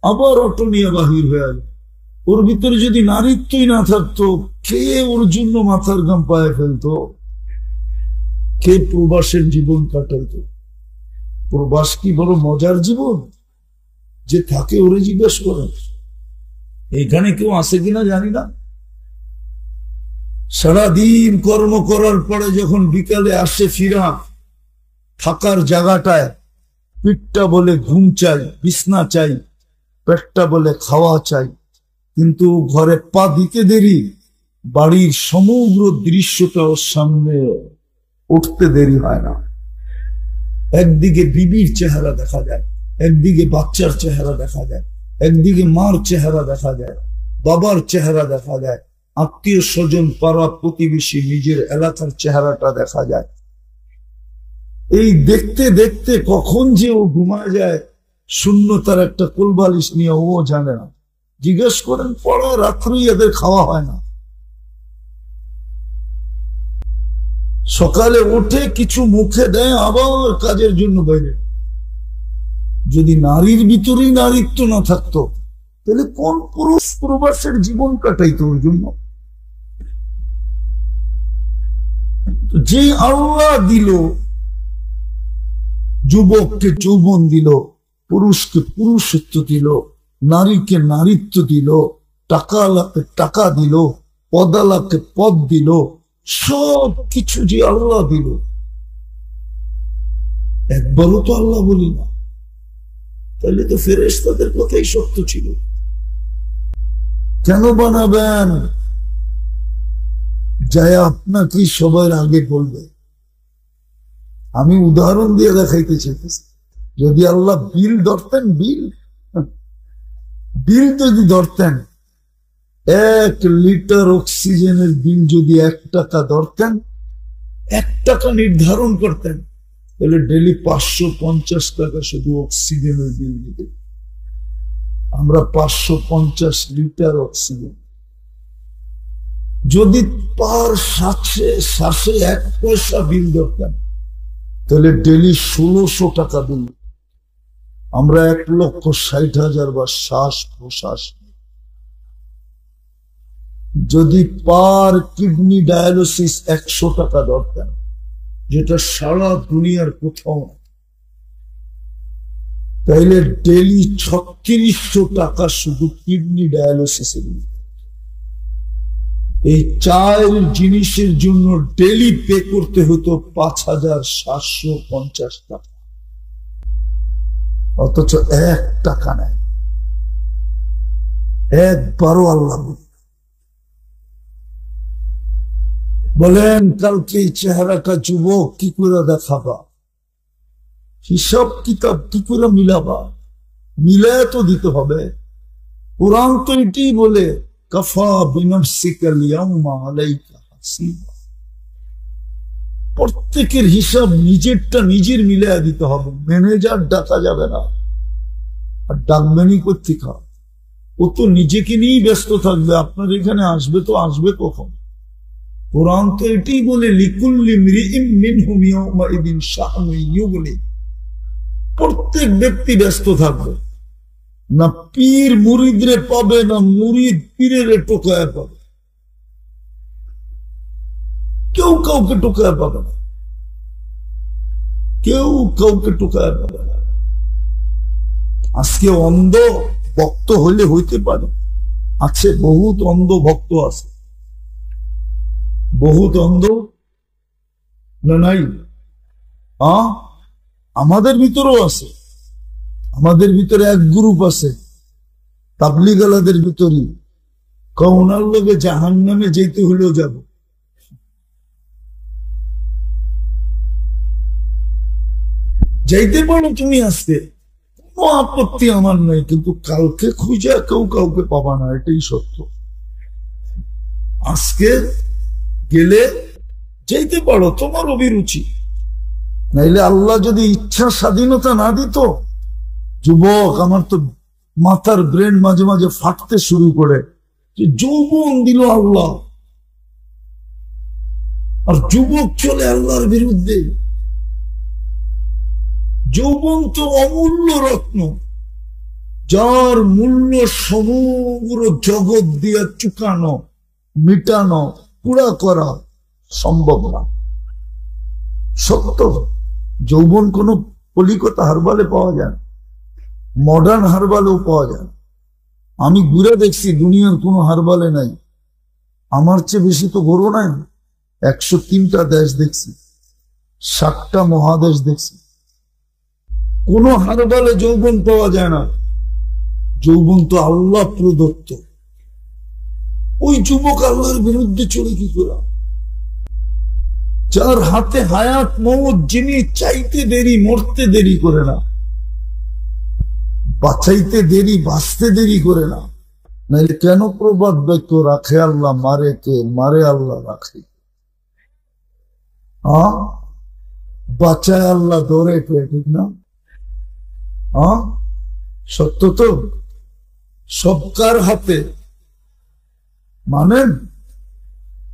আবার অটো নিয়ে বাহির হয়ে যায়। ওর ভিতরে যদি নারীত্বই না থাকতো, কে ওর জন্য মাথার ঘাম পায়ে ফেলতো? কে প্রবাসের জীবন কাটাইতো? প্রবাস কি বড় মজার জীবন? যে থাকে ওরে জিজ্ঞেস করে। এখানে কেউ আসে কিনা জানি না। সারাদিন কর্ম করার পরে যখন বিকালে আসে ফিরা, থাকার জায়গাটায় পিঠটা বলে ঘুম চাই, বিছনা চাই, পেটটা বলে খাওয়া চাই, কিন্তু ঘরে পা দিতে দেরি, বাড়ির সমগ্র দৃশ্যটা ওর সামনে উঠতে দেরি হয় না। একদিকে বিবির চেহারা দেখা যায়, একদিকে বাচ্চার চেহারা দেখা যায়, একদিকে মার চেহারা দেখা যায়, বাবার চেহারা দেখা যায়, আত্মীয় স্বজন, পাড়া প্রতিবেশী, নিজের এলাকার চেহারাটা দেখা যায়। এই দেখতে দেখতে কখন যে ও ঘুমায় যায়, শূন্যতার একটা কোলবালিশ নিয়ে, ও জানে না। জিজ্ঞেস করেন, পড়া রাত্রেই এদের খাওয়া হয় না। সকালে উঠে কিছু মুখে দেয়, আবার কাজের জন্য বাইরে। যদি নারীর ভিতরেই নারীত্ব না থাকতো, তাহলে কোন পুরুষ প্রবাসের জীবন কাটাইতো ওর জন্য? যে আল্লাহ দিল, যুবককে যৌবন দিল, পুরুষকে পুরুষত্ব দিল, নারীকে নারীত্ব দিল, টাকাওয়ালাকে টাকা দিল, পদালাকে পদ দিল, সব কিছু যে আল্লাহ দিল, একবারও তো আল্লাহ বলি না। তাহলে তো ফেরেশতাদের কথাই সত্য ছিল। কেন বানাবেন? যায় আপনাকে সবার আগে বলবে। আমি উদাহরণ দিয়ে দেখাইতে চাইতেছি, যদি আল্লাহ বিল ধরতেন, বিল যদি ধরতেন, 1 লিটার অক্সিজেনের বিল যদি 1 টাকা ধরতেন, 1 টাকা নির্ধারণ করতেন, তাহলে ডেলি 550 টাকা শুধু অক্সিজেনের বিল দিতে। আমরা 550 লিটার অক্সিজেন যদি পার শ্বাসে 1 পয়সা বিল ধরতেন, তাহলে ডেলি 1600 টাকা বিল। আমরা 1,60,000 বার শ্বাস প্রশ্বাস। যদি পার কিডনি ডায়ালিসিস 100 টাকা ধরতেন, যেটা সারা দুনিয়ার কোথাও, তাইলে ডেলি 3600 টাকা শুধু কিডনি ডায়ালিসিসের। এই 4 জিনিসের জন্য ডেলি পে করতে হতো 5750 টাকা, অথচ 1 টাকা নেয়। একবারও আল্লাহ বলেন, কালকে এই চেহারাটা যুবক কি করে দেখাবা? হিসাব কিতাব কি করে মিলাবা? মিলায় তো দিতে হবে। কোরআন তো এটি বলে, কাফা বিনাফসিকাল ইয়াউমা আলাইকা হাসিবা। প্রত্যেকের হিসাব নিজেরটা নিজের মিলায় দিতে হবে। ম্যানেজার ডাকা যাবে না, আর ডাকবেনই কোত্থেকে? ও তো নিজেকে নিয়েই ব্যস্ত থাকবে, আপনার এখানে আসবে তো আসবে কখন? কোরআন তো এটাই বলে লিকুল্লি মৃইম মিনহুম ইয়াউমাইদিন শাআনুন ইউগনি। প্রত্যেক ব্যক্তি ব্যস্ত থাকবে, না পীর মুরিদরে পাবে, না মুরিদ পীরের টোকায় পাবে, কেউ কাউকে টোকায় পাবে না, কেউ কাউকে টোকায় পাবে না। আজকে অন্ধ ভক্ত হইলে হইতে পারে, আছে বহুত অন্ধ ভক্ত আছে, বহুত অন্ধ না নাই? আমাদের ভিতরেও আছে, আমাদের ভিতরে এক গ্রুপ আছে তাবলীগালাদের ভিতরে, ওনার লোকে জাহান্নামে যেতে হলেও যাব। যাইতে পারো তুমি আজকে, কোনো আপত্তি আমার নাই, কিন্তু কালকে খুঁজে কেউ কাউকে পাবা না, এটাই সত্য। আজকে গেলে যেতে পারো, তোমার অভিরুচি, নাইলে আল্লাহ যদি ইচ্ছা স্বাধীনতা না দিত, যুবক আমার তো মাথার ব্রেন মাঝে মাঝে ফাটতে শুরু করে, যে যৌবন দিল আল্লাহ আর যুবক চলে আল্লাহর বিরুদ্ধে। যৌবন তো অমূল্য রত্ন, যার মূল্য সমগ্র জগৎ দিয়ে চুকানো, মিটানো, পুরা করা সম্ভব না। সত্য, যৌবন কোন কলিকতা হারবালে পাওয়া যায়, মডার্ন হারবালেও পাওয়া যায়। আমি ঘুরে দেখছি দুনিয়ার কোন হারবালে নাই, আমার চেয়ে বেশি তো বড় নাই, 103টা দেশ দেখছি, 7টা মহাদেশ দেখছি, কোন হারবালে যৌবন পাওয়া যায় না। যৌবন তো আল্লাহ প্রদত্ত। ওই যুবক আল্লাহর বিরুদ্ধে চলে কি করে? যার হাতে হায়াত মৌত, যিনি চাইতে দেরি মরতে দেরি করে না, বাঁচাইতে দেরি বাঁচতে দেরি করে না। নাইলে কেন প্রবাদ বাক্য রাখে আল্লাহ মারে কে, মারে আল্লাহ রাখে? বাঁচায় আল্লাহ ধরে কে, ঠিক না? সত্য তো, সবকার হাতে, মানেন?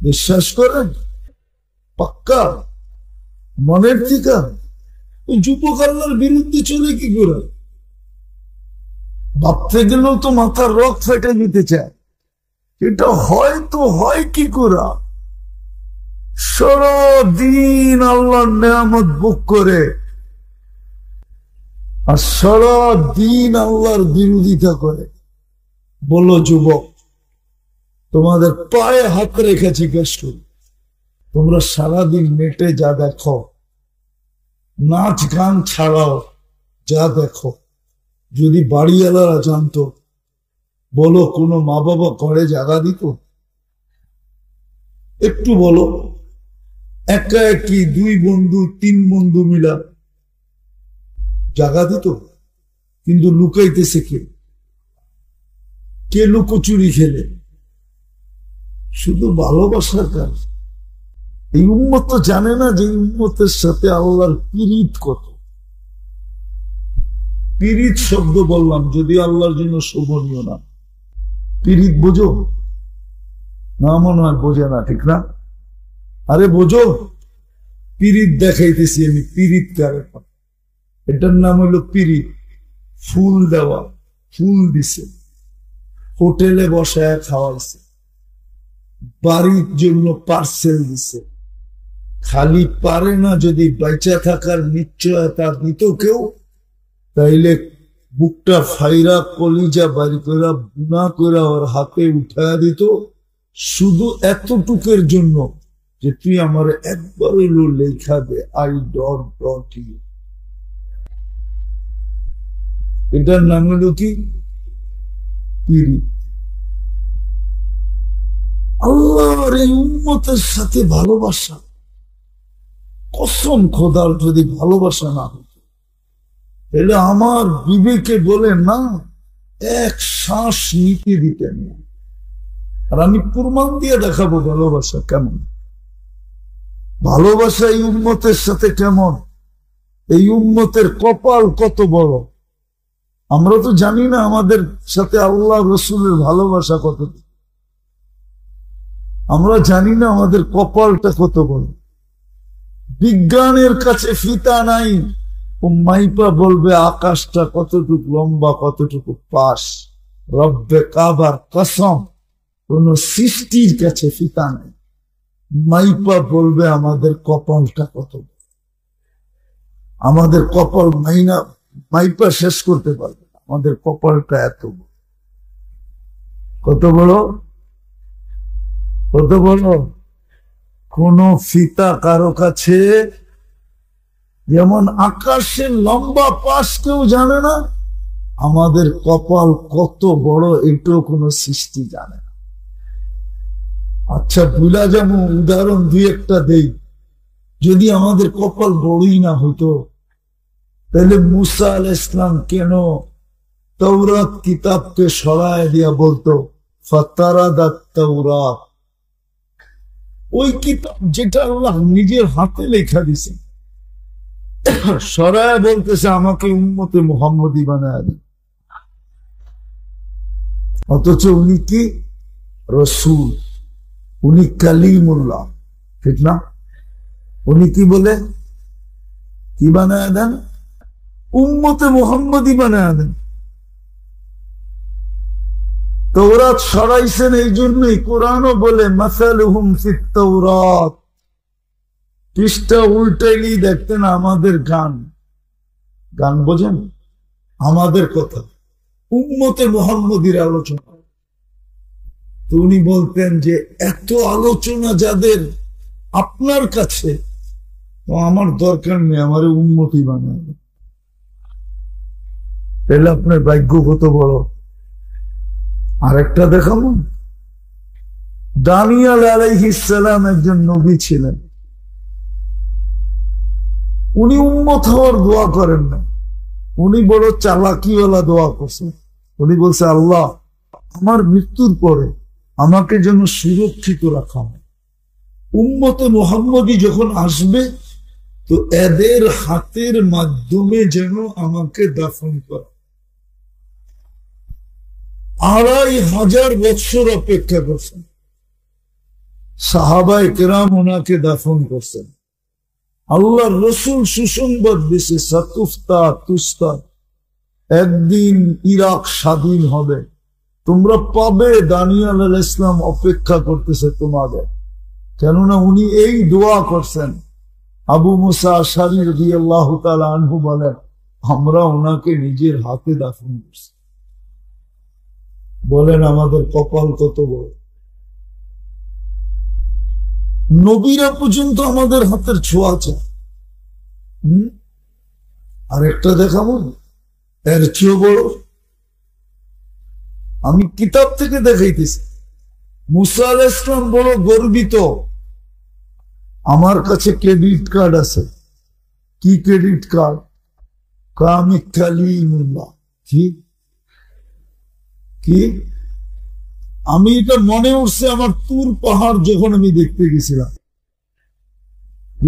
বিশ্বাস করেন? পাক্কা মনের ঠিকা? ওই যুবক আল্লাহর বিরুদ্ধে চলে কি করে? ভাবতে গেলেও তো মাথার রক ফেটে নিতে চায়। এটা হয় তো হয় কি করে? সারাদিন আল্লাহর নেয়ামত ভোগ করে আর সারাদিন আল্লাহর বিরোধিতা করে। বলো যুবক, তোমাদের পায়ে হাত রেখে জিজ্ঞেস করি, তোমরা সারাদিন নেটে যা দেখো, নাচ গান ছাড়াও যা দেখো, যদি বাড়িওয়ালারা জানতো, বলো কোনো মা বাবা ঘরে জায়গা দিত? একটু বলো, একা একই 2 বন্ধু 3 বন্ধু মিলা জায়গা দিত? কিন্তু লুকাইতেছে কে? কে লুকোচুরি খেলে? শুধু ভালোবাসার কাজ। এই উম্মত তো জানে না যে উম্মতের সাথে আল্লাহর পীড়িত কত। পীড়িত শব্দ বললাম, যদি আল্লাহর জন্য শোভনীয় না। পীড়িত বোঝো না? মনে হয় বোঝে না, ঠিক না? আরে বোঝো, পীড়িত দেখাইতেছি আমি, পীড়িত কারে? এটার নাম হলো পীড়িত। ফুল দেওয়া, ফুল দিছে, হোটেলে বসায় খাওয়াইছে, বাড়ির জন্য পার্সেল দিছে। খালি পারে না যদি বেঁচে থাকার নিশ্চয়তা দিত কেউ, তাইলে বুকটা ফাইরা কলিজা বাড়ি করে বুনা করে ওর হাতে উঠায়া দিত, শুধু এতটুকের জন্য যে তুই আমার একবার হলো লেখা দে, আই ডট ইউ। এটার নাম হলো কি? পীড়িত। আল্লাহর এই উম্মতের সাথে ভালোবাসা, কসম খোদার যদি ভালোবাসা না হতো, তাহলে আমার বিবেকে বলে না এক শ্বাস নিতে দিতেন না। আর আমি প্রমাণ দিয়ে দেখাবো ভালোবাসা কেমন। ভালোবাসা এই উম্মতের সাথে কেমন, এই উম্মতের কপাল কত বড়। আমরা তো জানি না আমাদের সাথে আল্লাহ রসুলের ভালোবাসা কত, আমরা জানি না আমাদের কপালটা কত বড়। বিজ্ঞানের কাছে ফিতা নাই, ও মাইপা বলবে আকাশটা কতটুকু লম্বা, কতটুকু পাশ। রব্বে কাবার কসম, কোন সৃষ্টির কাছে ফিতা নাই, মাইপা বলবে আমাদের কপালটা কত বড়। আমাদের কপাল মাইপা শেষ করতে পারবে না, আমাদের কপালটা এত বড়। কত বড়, কত বড়। কোন ফিতা কারো কাছে, যেমন আকাশের লম্বা পাশ কেউ জানে না, আমাদের কপাল কত বড় এটাও কোন সৃষ্টি জানে না। আচ্ছা ভুলা যেমন উদাহরণ দুই একটা দেই, যদি আমাদের কপাল বড়ই না হইতো, তাহলে মুসা আলাইহিস সালাম কেন তাওরাত কিতাবকে সরায় দিয়া বলতো ফাতারাদাত তাওরাত? ওই কিতাব যেটা আল্লাহ নিজের হাতে লেখা দিছে, সরায় বলতেছে আমাকে উম্মতে মুহাম্মদী বানায় দেন। অথচ উনি কি রসুল, উনি কালিমুল্লাহ, ঠিক না? উনি কি বলে, কি বানায় দেন? উম্মতে মুহাম্মদী বানায় দেন। তাওরাত সরাইছেন এই জন্যই, কোরআনও বলে মাসালুহুম ফিত তাওরাত। পৃষ্ঠা উল্টাইলেই দেখতেন আমাদের গান, গান বোঝেন, আমাদের কথা, উম্মতে মুহাম্মদীর আলোচনা। তো উনি বলতেন যে এত আলোচনা যাদের আপনার কাছে, তো আমার দরকার নেই, আমার উম্মতি বানায়। তাহলে আপনার ভাগ্য কত বড়। আরেকটা দেখাবো, দানিয়েল আলাইহিস সালাম একজন নবী ছিলেন, উনি উম্মত হওয়ার দোয়া করেন না, উনি বড় চালাকিওয়ালা দোয়া করছেন। উনি বলছে আল্লাহ আমার মৃত্যুর পরে আমাকে যেন সুরক্ষিত রাখা হয়, উম্মতে মুহাম্মদী যখন আসবে তো এদের হাতের মাধ্যমে যেন আমাকে দাফন করা। 2500 বছর অপেক্ষা করছেন, সাহাবায়ে কেরাম ওনাকে দাফন করছেন। আল্লাহ রসুল সুসংবাদ দিছে সাতুফতা তুস্তা, একদিন ইরাক স্বাধীন হবে, তোমরা পাবে। দানিয়েল আলাইহিস সালাম অপেক্ষা করতেছে তোমাদের, কেননা উনি এই দোয়া করছেন। আবু মুসা আশআরী রাদিয়াল্লাহু তাআলা আনহু বলেন আমরা ওনাকে নিজের হাতে দাফন করছি। বলেন আমাদের কপাল কত বড়। নবীরা পর্যন্ত আমাদের হাতের ছোঁয়া চায়। আর একটা দেখাবো এর চেয়েও বড়, আমি কিতাব থেকে দেখাইতেছি। মুসা আলাইহিস সালাম বড় গর্বিত, আমার কাছে ক্রেডিট কার্ড আছে। কি ক্রেডিট কার্ড? আমি কালিমুল্লাহ। কি কি আমি এটা মনে উঠছে আমার তুর পাহাড় যখন আমি দেখতে গেছিলাম,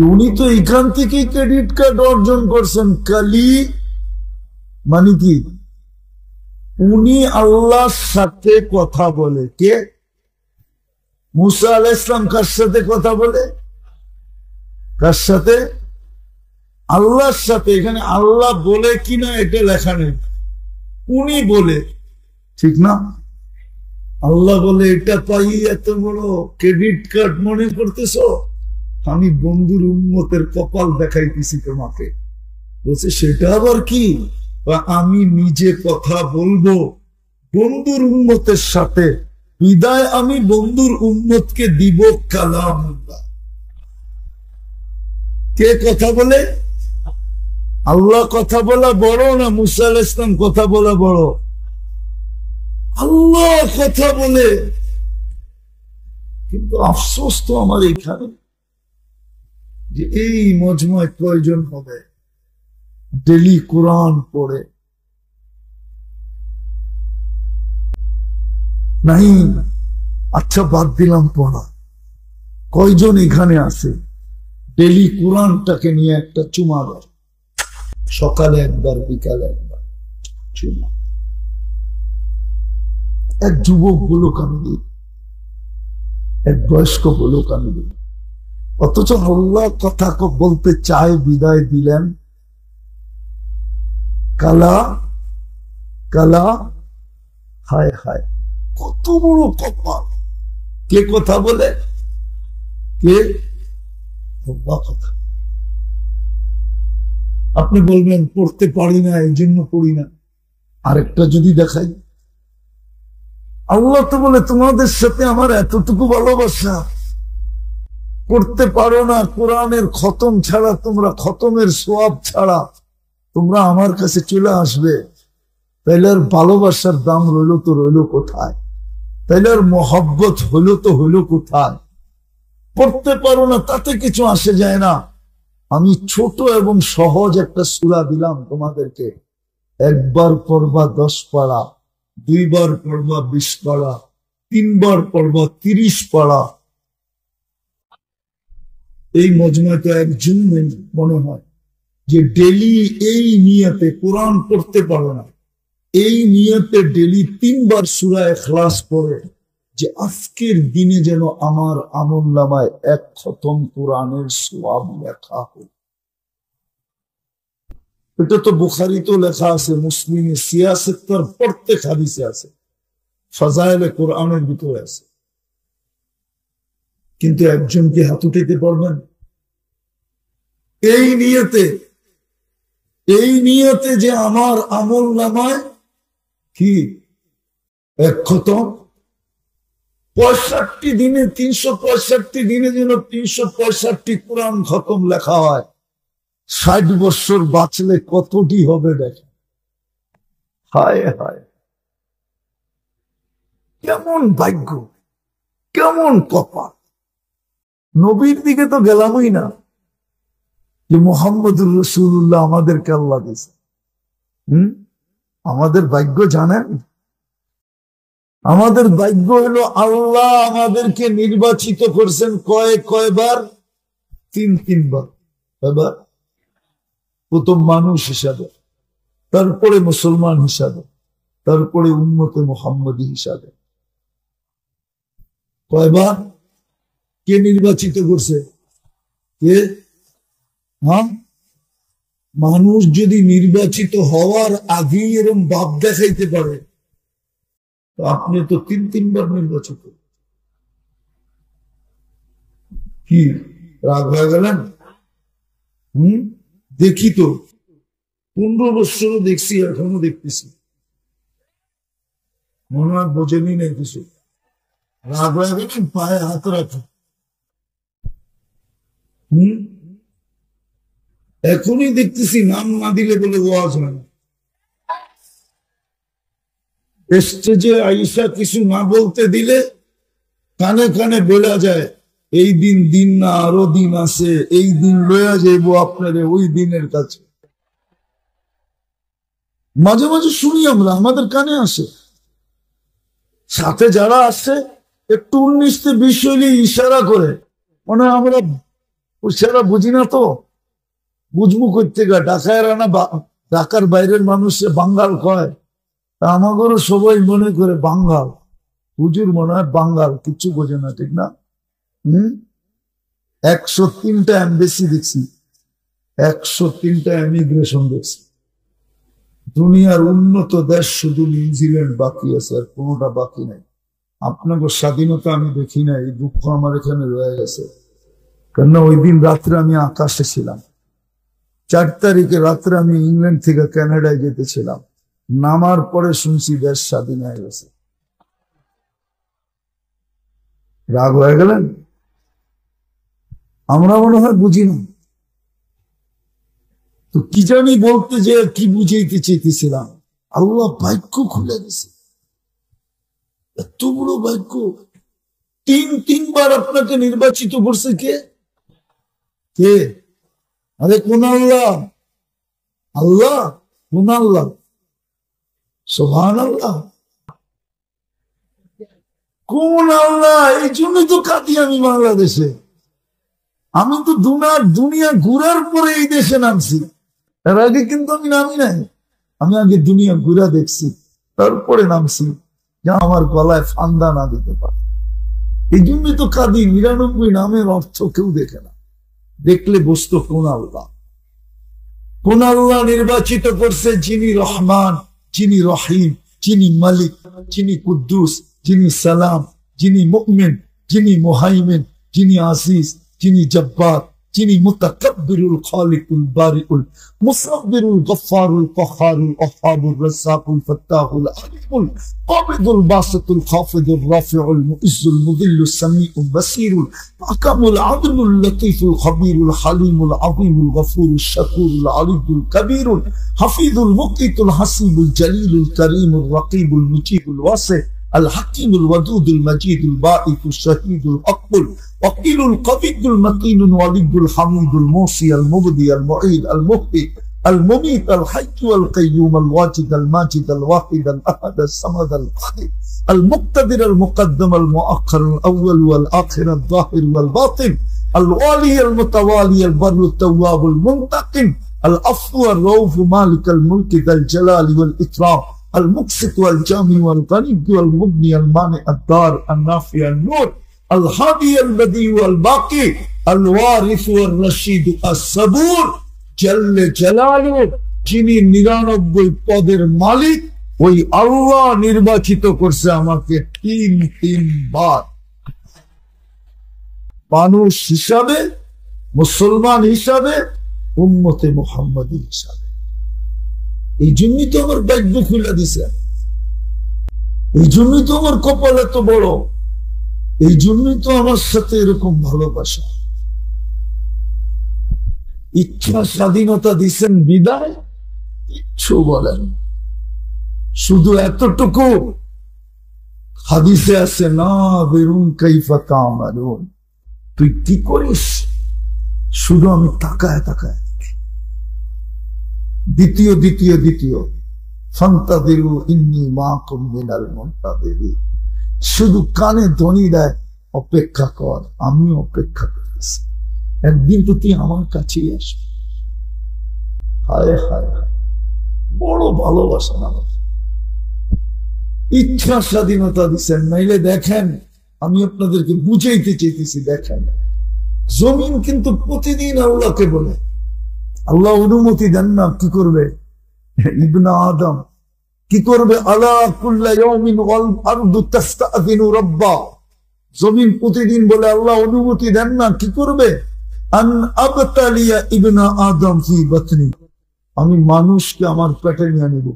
উনি তো এখান থেকে ক্রেডিট কার্ড অর্জন করছেন। কালি মানে কি? উনি আল্লাহর সাথে কথা বলে। কে? মুসা আলাইহিস সালাম কার সাথে কথা বলে? কার সাথে? আল্লাহর সাথে। এখানে আল্লাহ বলে কিনা এটা লেখা নেই, উনি বলে, ঠিক না? আল্লাহ বলে এটা পাই এত বড় ক্রেডিট কার্ড মনে করতেছ? আমি বন্ধুর উম্মতের কপাল দেখাইতেছি তোমাকে। বলছে সেটা আবার কি? আমি নিজে কথা বলবো বন্ধুর উম্মতের সাথে, বিদায় আমি বন্ধুর উম্মতকে দিব কালামুল্লাহ। কে কথা বলে? আল্লাহ কথা বলা বড় না মুসা আলাইহিস সালাম কথা বলা বড়? আল্লাহ কথা বলে। কিন্তু আফসোস তো আমার এখানে যে এই মজমায় প্রয়োজন হবে ডেলি কোরআন পড়ে নাই। আচ্ছা বাদ দিলাম পড়া, কয়জন এখানে আছে ডেলি কোরআনটাকে নিয়ে একটা চুমা দেয়, সকালে একবার বিকালে একবার, কিচ্ছু না। এক যুবক বলো কান্দি, এক বয়স্ক বলো কান্দি, অথচ আল্লাহ কথা বলতে চায় বিদায় দিলেন কালা কালা। হায় হায়, কত বড় কপাল! কে কথা বলে? কে? আল্লাহ কথা। আপনি বলবেন পড়তে পারি না এই জন্য পড়ি না। আরেকটা যদি দেখাই, আল্লাহ তো বলে তোমাদের সাথে আমার এতটুকু ভালোবাসা, করতে পারো না কোরআনের খতম ছাড়া, তোমরা খতমের সোয়াব ছাড়া তোমরা আমার কাছে চলে আসবে, তাইলে আর ভালোবাসার দাম রইল তো রইল কোথায়? তাইলে আর মোহব্বত হইল তো হইল কোথায়? পড়তে পারো না তাতে কিছু আসে যায় না। আমি ছোট এবং সহজ একটা সূরা দিলাম তোমাদেরকে, একবার পড়বা 10 পারা, দুইবার পড়বা 20 পারা, তিনবার পড়বা 30 পারা। এই মজমা তো একজন মনে হয় যে ডেলি এই নিয়তে কোরআন পড়তে পারো না, এই নিয়তে ডেলি 3 বার সূরা ইখলাস পড়ে যে আজকের দিনে যেন আমার আমলনামায় 1 খতম কোরআনের সওয়াব লেখা হয়। এটা তো বুখারীতে লেখা আছে, মুসলিমে সিয়াসের প্রত্যেক হাদিসে আছে, ফাজাইলে কোরআনের ভিতরে আছে। কিন্তু একজন কি হাত উঠাইতে পারবেন এই নিয়তে যে আমার আমলনামায় কি 1 খতম? 65 দিনে 365 দিনে যেন 365 কোরআন খতম লেখা হয়। 60 বছর বাঁচলে কতটি হবে দেখেন। হায় হায়, কেমন ভাগ্য, কেমন কপাল! নবীর দিকে তো গেলামই না, যে মুহাম্মদুর রাসূলুল্লাহ আমাদেরকে আল্লাহ দিয়েছে। আমাদের ভাগ্য জানেন? আমাদের ভাগ্য হলো আল্লাহ আমাদেরকে নির্বাচিত করছেন কয়বার? 3 বার। এবার প্রথম মানুষ হিসাবে, তারপরে মুসলমান হিসাবে, তারপরে উম্মতে মুহাম্মদী হিসাবে। কয়বার? কে নির্বাচিত করছে? কে? হ্যাঁ, মানুষ যদি নির্বাচিত হওয়ার আগেই এরকম ভাব দেখাইতে পারে, তো আপনি তো 3 বার নির্বাচিত। কি রাগ হয়ে গেলেন? দেখি তো 15 বছরও দেখছি, এখনো দেখতেছি, মনে হয় বোঝেনি নাই কিছু। রাগ হয়ে গেলেন, পায়ে হাত রাখেন। এখনই দেখতেছি নাম না দিলে বলে ওয়াজ হয় না। স্টেজে আইসা কিছু না বলতে দিলে কানে কানে বলা যায় এই দিন না আরো দিন আছে, এই দিন লয়া যাইব আপনারে ওই দিনের কাছে। মাঝে মাঝে শুনি আমরা, আমাদের কানে আসে। সাথে যারা আসে একটু 19-20 হইলে ইশারা করে, মনে হয় আমরা ইশারা বুঝি না, তো বুঝবো করতে গা। ঢাকায়রা না, ঢাকার বাইরের মানুষে বাঙ্গাল কয়, আমাদেরও সবাই মনে করে বাঙ্গাল। হুজুর মনে হয় বাঙ্গাল, কিচ্ছু বোঝে না, ঠিক না? 103টা এমবেসি দেখছি, 103টা ইমিগ্রেশন দেখছি। দুনিয়ার উন্নত দেশ শুধু নিউজিল্যান্ড বাকি আছে, আর কোনোটা বাকি নাই। আপনাকে স্বাধীনতা আমি দেখি না, এই দুঃখ আমার এখানে রয়ে গেছে। কেননা ওই দিন রাত্রে আমি আকাশে ছিলাম, 4 তারিখে রাত্রে আমি ইংল্যান্ড থেকে কানাডায় যেতেছিলাম। নামার পরে শুনছি দেশ স্বাধীন হয়ে গেছে। রাগ হয়ে গেলেন? আমরা মনে হয় বুঝি না তো, কি জানি বলতে যে কি বুঝাইতে চেয়েছিলাম। আল্লাহ বাক্য খুলে গেছে, এত বড় বাক্য। 3বার আপনাকে নির্বাচিত করছে কে? কে? আরে কোন আল্লাহ? আল্লাহ কোন আল্লাহ? সুবহানাল্লাহ। কোন আল্লাহ? এই জন্যই তো কাঁদি আমি বাংলাদেশে। আমি তো দুনিয়া ঘুরার পরে এই দেশে নামছি, এর আগে কিন্তু আমি নামি নাই। আমি আগে দুনিয়া ঘুরা দেখছি, তারপরে নামছি যা আমার গলায় ফান্দা না দিতে পারে। এই জন্যই তো কাঁদি, ৯৯ নামের অর্থ কেউ দেখে না, দেখলে বসতো কোন আল্লাহ। কোন আল্লাহ নির্বাচিত করছে? যিনি রহমান, যিনি রহিম, যিনি মালিক, যিনি কুদ্দুস, যিনি সালাম, যিনি মুমিন, যিনি মুহাইমিন, যিনি আজিজ, যিনি জব্বার, যিনি মুতাকাব্বিরুল খালিকুল বারিউল মুসাব্বিরুল গফফারুল কহ্হারুল ওয়াহ্হাবুর রাজ্জাকুল ফাত্তাহুল আলিমুল কাবিদুল বাসিতুল খাফিদুর রাফিউল মুইজ্জুল মুযিল্লুস সামিউল বাসীরুল আকামুল আদলুল লতীফুল খবীরুল হালিমুল আযীমুল গফুরুশ শাকুরুল আলিদুল কবীরুল হাফিজুল মুকিতুল হাসিবুল জলিলুল করিমুল রাকিবুল মুজিবুল ওয়াসি الحكيم الودود المجيد الباعث الشهيد الأقبل وكيل القبيض المتين الولي الحميد الموصي المبدي المعيد المحيي المميت الحي والقيوم الواجد الماجد الواحد الأحد الصمد القادر المقتدر المقدم المؤخر الأول والآخر الظاهر والباطن الوالي المتوالي البر التواب المنتقم العفو الرؤوف مالك الملك ذا الجلال والإكرام المقسط والجامع والغني والمغني المانع الدار النافع النور الهادي البديع والباقي الوارث والرشيد الصبور جل جلاله যিনি ৯৯ পদের মালিক, ওই আল্লাহ নির্বাচিত করছে আমাকে ৩ বার মানুষ হিসাবে, মুসলমান হিসাবে, উম্মতে মুহাম্মদী হিসাবে। এই জন্যই তো আমার ভাগ্য খুলে দিছে, এই জন্যই তো আমার কপাল এত বড়, এই জন্যই তো আমার সাথে এরকম ভালোবাসা। ইচ্ছা স্বাধীনতা দিচ্ছেন বিদায়, কিচ্ছু বলেন, শুধু এতটুকু হাদিসে আছে, না বেরুন কাইফা তা'মালুন, তুই কি করিস শুধু আমি তাকায় তাকায়। দ্বিতীয় ফান্তাযিরু ইন্নী মাআকুম মিনাল মুনতাযিরিন, শুধু কানে ধ্বনি দেয় অপেক্ষা কর, আমি অপেক্ষা করতেছি, একদিন তো তুই আমার কাছেই আসবি। হায় হায় হায়, বড় ভালোবাসা না। ইচ্ছা স্বাধীনতা দিচ্ছেন, নাইলে দেখেন, আমি আপনাদেরকে বুঝাইতে চাইতেছি, দেখেন জমিন কিন্তু প্রতিদিন আল্লাহকে বলে, আল্লাহ অনুমতি দেন না, কি করবে ইবনা আদম, কি করবে? আলা কুল্লা ইয়াউমিন ওয়াল আরদু তাস্তাযিনু রাব্বা, জমিন প্রতিদিন বলে আল্লাহ অনুমতি দেন না, কি করবে? আন আবতালিয়া ইবনা আদম ফি বাতনি, আমি মানুষকে আমার পেটে নিয়ে নেব।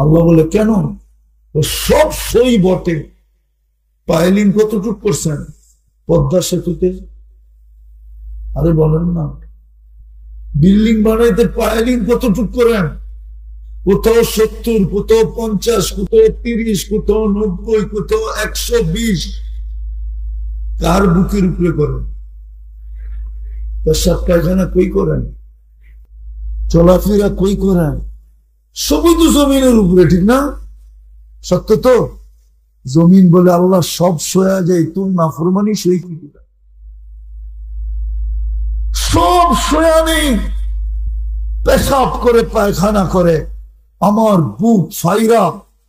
আল্লাহ বলে কেন? সব সই বটে। পাইলিং কতটুক করছেন পদ্মা সেতুতে? আরে বলেন না, বিল্ডিং বানাইতে পাইলিং কতটুক করেন? কোথাও ৭০, কোথাও ৫০, কোথাও ৩০, কোথাও ৯০, কোথাও ১২০। কার বুকের উপরে করেন? পেশাব পায়খানা কই করেন? চলাফেরা কই করেন? সবই তো জমিনের উপরে, ঠিক না? সত্য তো? জমিন বলে আল্লাহ সব সয়া যায়, তোর নাফরমানি সই কি? সব সয়া নেই, পেশাব করে পায়খানা করে, আমার বুক ফাইরা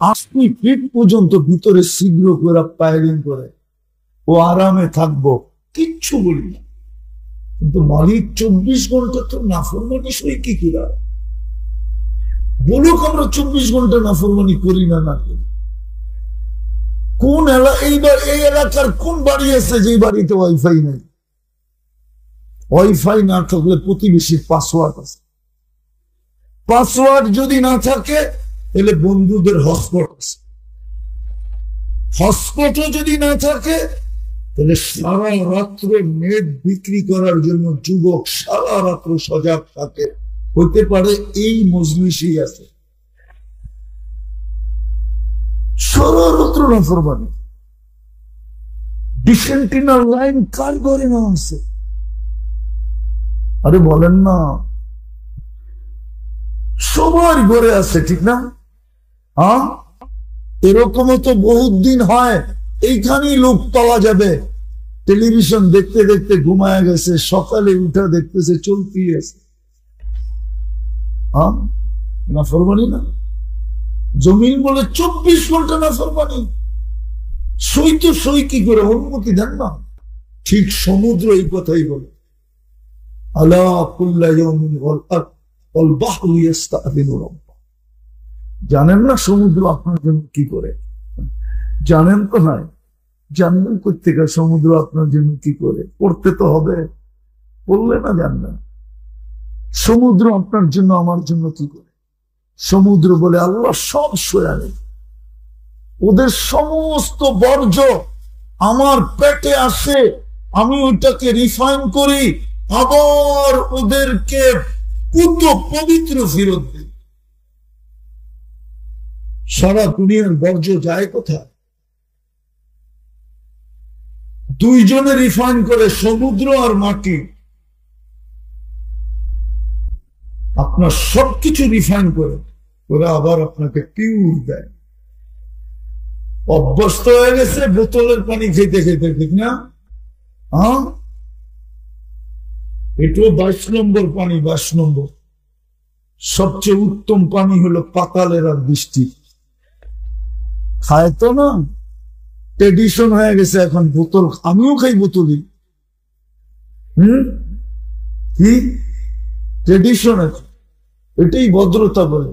৮০ ফিট পর্যন্ত ভিতরে শীঘ্র করে পায়রিং করে, ও আরামে থাকবো, কিচ্ছু বলি না। কিন্তু মালিক ২৪ ঘন্টা তো নাফরমানি সই কি কিরা বলুক, আমরা ২৪ ঘন্টা নাফরমানি করি না, না করি। কোন এইবার এই এলাকার কোন বাড়ি আছে যে বাড়িতে ওয়াইফাই নেই? ওয়াইফাই না থাকলে প্রতিবেশীর পাসওয়ার্ড আছে, পাসওয়ার্ড যদি না থাকে তাহলে বন্ধুদের হটস্পট আছে, হটস্পটও যদি না থাকে তাহলে সারা রাত্র নেট বিক্রি করার জন্য যুবক সারা রাত্র সজাগ থাকে, হতে পারে এই মজলিসেই আছে। সারা রাত্র নাফরমানি। ডিসেন্টিনার লাইন কার ঘরে না আছে? আরে বলেন না, সবার ঘরে আছে, ঠিক না? হ্যাঁ, এরকমও তো বহুত দিন হয়, এইখানেই লোক পাওয়া যাবে টেলিভিশন দেখতে দেখতে ঘুমায় গেছে, সকালে উঠা দেখতেছে চলতেই আছে। নাফরমানি না? জমিন বলে 24 ঘন্টা নাফরমানি, সই তো সই কি করে, অনুমতি দেন না? ঠিক সমুদ্র এই কথাই বলে, আলা কুল্লা ইয়াউমিন ওয়াল বাহরু ইস্তাযিনু রাব্বাহ। জানেন না সমুদ্র আপনার জন্য কি করে? জানেন তো? নাই জানবেন কোথেকে সমুদ্র আপনার জন্য কি করে? পড়তে তো হবে, পড়লে না জানবেন সমুদ্র আপনার জন্য আমার জন্য কি করে। সমুদ্র বলে আল্লাহ সব সয়ে নেই, ওদের সমস্ত বর্জ্য আমার পেটে আসে, আমি ওইটাকে রিফাইন করি, আবার ওদেরকে পুত পবিত্র ফেরত দিই। সারা দুনিয়ার বর্জ্য যায় কোথায়? দুইজনে রিফাইন করে, সমুদ্র আর মাটি। আপনার সবকিছু রিফাইন করে ওরা আবার আপনাকে পিউর দেয়। অভ্যস্ত হয়ে গেছে বোতলের পানি খেতে খেতে, ঠিক না? হ্যাঁ, এটাও 22 নম্বর পানি। 22 নম্বর সবচেয়ে উত্তম পানি হলো পাতালের আর বৃষ্টি। খায় তো না, ট্রেডিশন হয়ে গেছে এখন বোতল। আমিও খাই বোতলই। কি ট্রেডিশন আছে, এটাই ভদ্রতা বলে,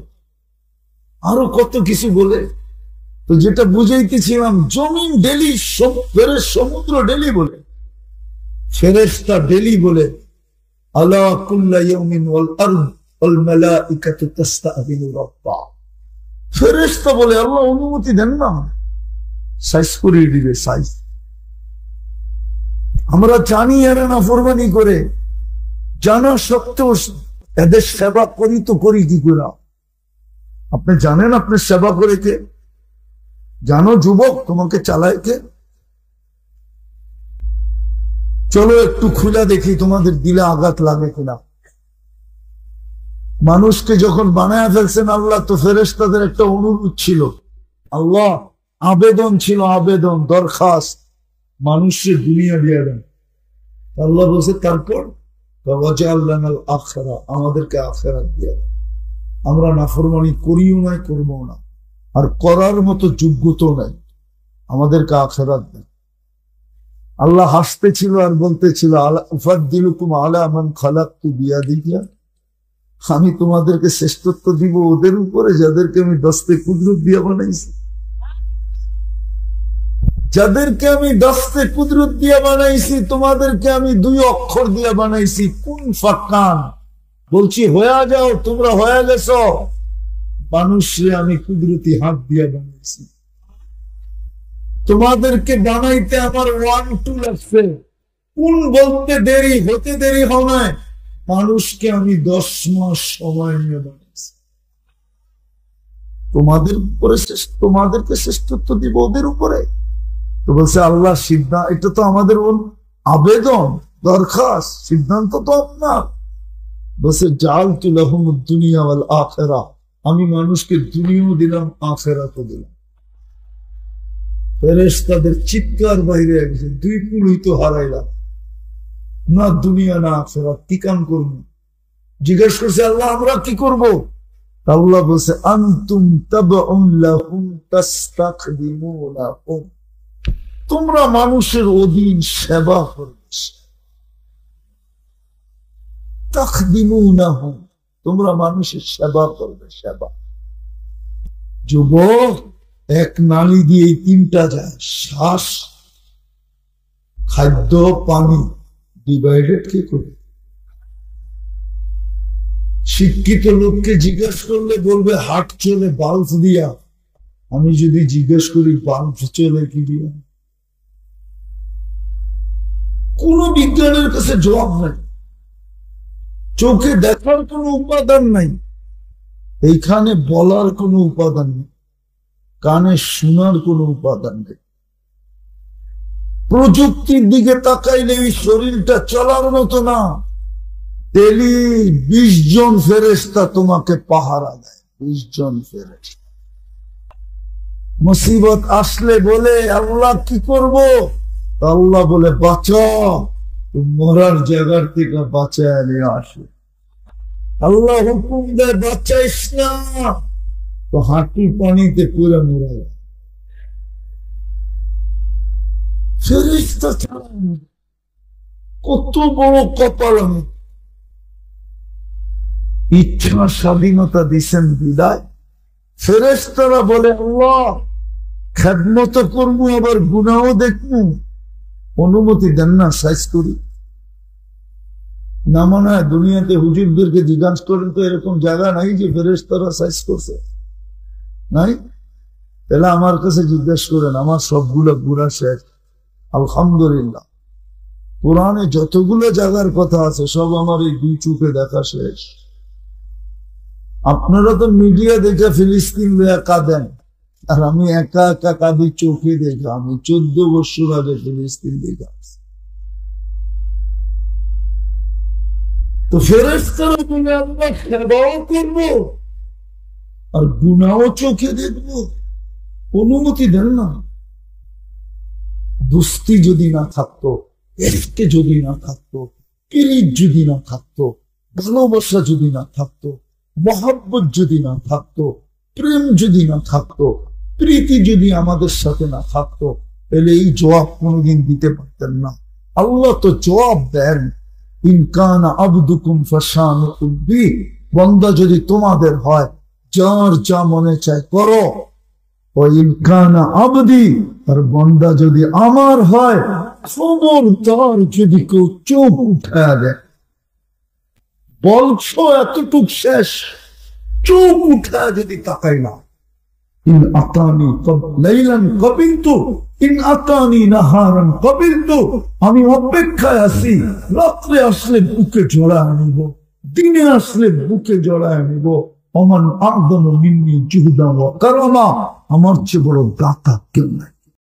আরো কত কিছু বলে। তো যেটা বুঝাইতেছিলাম, জমিন ডেলি, সমুদ্র ডেলি বলে, ফেরেশতা ডেলি বলে, আলা কুল্লা ইয়াউমিন ওয়াল আরদ ওয়াল মালাইকাতু তাস্তাযিনু রাব্বাহ। ফেরেশতা বলে আল্লাহ অনুমতি দেন না, সাইজ করে দিবে সাইজ। আমরা জানি এরা নাফরমানি করে, জানা সত্ত্বেও এদের সেবা করি তো করি কি করে? আপনি জানেন আপনার সেবা করে কে? জানো যুবক তোমাকে চালায় কে? চলো একটু খুলে দেখি তোমাদের দিলে আঘাত লাগে কিনা। মানুষকে যখন বানায় ফেলছেন আল্লাহ, তো ফেরেশতাদের একটা অনুরোধ ছিল, আল্লাহ আবেদন ছিল, আবেদন দরখাস্ত, মানুষের দুনিয়া দিয়ে দেন। আল্লাহ বলছে তারপর আমাদেরকে আখিরাত দিয়ে দেন। আমরা নাফরমানি করিও নাই, করবো না, আর করার মতো যোগ্যতাও নাই, আমাদেরকে আখিরাত দেন। আল্লাহ হাসতেছিল আর বলতেছিল, উফাদ্দিলুকুম আলা মান খালাকতু বিয়াদিয়া, আমি তোমাদেরকে শ্রেষ্ঠত্ব দিব ওদের উপরে যাদেরকে আমি দস্তে কুদরত দিয়ে বানাইছি। যাদেরকে আমি দস্তে কুদরত দিয়ে বানাইছি, তোমাদেরকে আমি 2 অক্ষর দিয়ে বানাইছি, কুন ফাকান। বলছি হয়ে যাও, তোমরা হয়ে গেছ। মানুষরে আমি কুদরতি হাত দিয়ে বানাইছি। তোমাদেরকে বানাইতে আমার 1-2 লাগছে। কোন বলতে দেরি, হতে দেরি হবে। মানুষকে আমি 10 মাস সময় নিয়ে বানাইছি। তোমাদেরকে শ্রেষ্ঠত্ব দিব ওদের উপরে। তো বলছে আল্লাহ সিদ্ধান্ত, এটা তো আমাদের আবেদন দরখাস্ত, সিদ্ধান্ত তো আপনার। বলছে জাআলতু লাহুমুদ দুনিয়া ওয়াল আখিরাহ, আমি মানুষকে দুনিয়াও দিলাম, আখিরাতও দিলাম। ফেরেশতাদের চিৎকার বাইরে গেছে, 2 কুলই তো হারাইলাম, না দুনিয়া না আখিরাত, কি কাম করব? জিজ্ঞেস করছে আল্লাহ আমরা কি করব? আল্লাহ বলছে আনতুম তাবউন লাহুম তাস্তাখদিমুনাহুম, তোমরা মানুষের অধীন সেবা করবে। তাখদিমুনাহুম, তোমরা মানুষের সেবা করবে। সেবা যুবক, এক নালী দিয়ে 3টা যায়, শ্বাস, খাদ্য, পানি, ডিভাইডেড কি করে? শিক্ষিত লোককে জিজ্ঞেস করলে বলবে হাট চলে বাল্ব দিয়া। আমি যদি জিজ্ঞেস করি বাল্ব চলে কি দিয়া, কোন বিজ্ঞানের কাছে জবাব নাই। চোখে দেখার কোন উপাদান নাই, এইখানে বলার কোন উপাদান নেই, কানে শোনার কোন উপাদান নেই। প্রযুক্তির দিকে তাকাইলে এই শরীরটা চলার মতো না। ডেলি 20 জন ফেরেশতা তোমাকে পাহারা দেয়, 20 জন ফেরেশতা। মুসিবত আসলে বলে আল্লাহ কি করব? আল্লাহ বলে বাঁচাও, মরার জায়গার থেকে বাঁচায় নিয়ে আসে। আল্লাহ হুকুম দেয় বাঁচাইস না, তো হাঁটু পানিতে পুরে মরা যায়। ফেরেশতা ছাড়া কত বড় কপাল! আমি ইচ্ছা স্বাধীনতা দিছেন বিদায়, ফেরেশতারা বলে আল্লাহ খেদমত করবো আবার গুনাহও দেখবো, অনুমতি দেন না, সাইজ করি না। মনে হয় দুনিয়াতে হুজুরদেরকে জিজ্ঞাসা করেন তো এরকম জায়গা নাই যে ফেরেশতারা সাইজ করছে, নাই? তাহলে আমার কাছে জিজ্ঞেস করেন, আমার সবগুলো গুনাহ শেষ আলহামদুলিল্লাহ। কোরআনে যতগুলো জায়গার কথা আছে সব আমার এই দুই চোখে দেখা শেষ। আপনারা তো মিডিয়া দেখে ফিলিস্তিন কাঁদেন, আর আমি একা একা কাঁদি চোখে দেখা। আমি 14 বছর আগে ফিলিস্তিন দেখা। তো ফেরেশতারা বলে আমরা সেবাও করবো আর গুনাহও চোখে দেখবো, অনুমতি দেন না। দুস্তি যদি না থাকতো, এফকে যদি না থাকতো, পিরিত যদি না থাকতো, ভালোবাসা যদি না থাকতো, মহব্বত যদি না থাকতো, প্রেম যদি না থাকতো, প্রীতি যদি আমাদের সাথে না থাকতো, তাহলে এই জবাব কোনোদিন দিতে পারতেন না। আল্লাহ তো জবাব দেন, ইনকান আবদুকুম ফাশানুকুম বি, বান্দা যদি তোমাদের হয় যার যা মনে চায় করো। ও ইনকান আবদি, আর বান্দা যদি আমার হয় খবরদার যদি কেউ চোখ উঠায় দেয়, বলছো এতটুক শেষ, চোখ উঠায় যদি তাকাই না। ইন আতানি লাইলান কবিলতু, ইন আতানি নাহারান কবিলতু, আমি অপেক্ষায় আছি, রাত্রে আসলে বুকে জড়ায় নিব, দিনে আসলে বুকে জড়ায় নিব। ওমান আযম মিন্নি জুহদান ওয়া কারামা, আমার চেয়ে বড় দাতা কেউ নাই।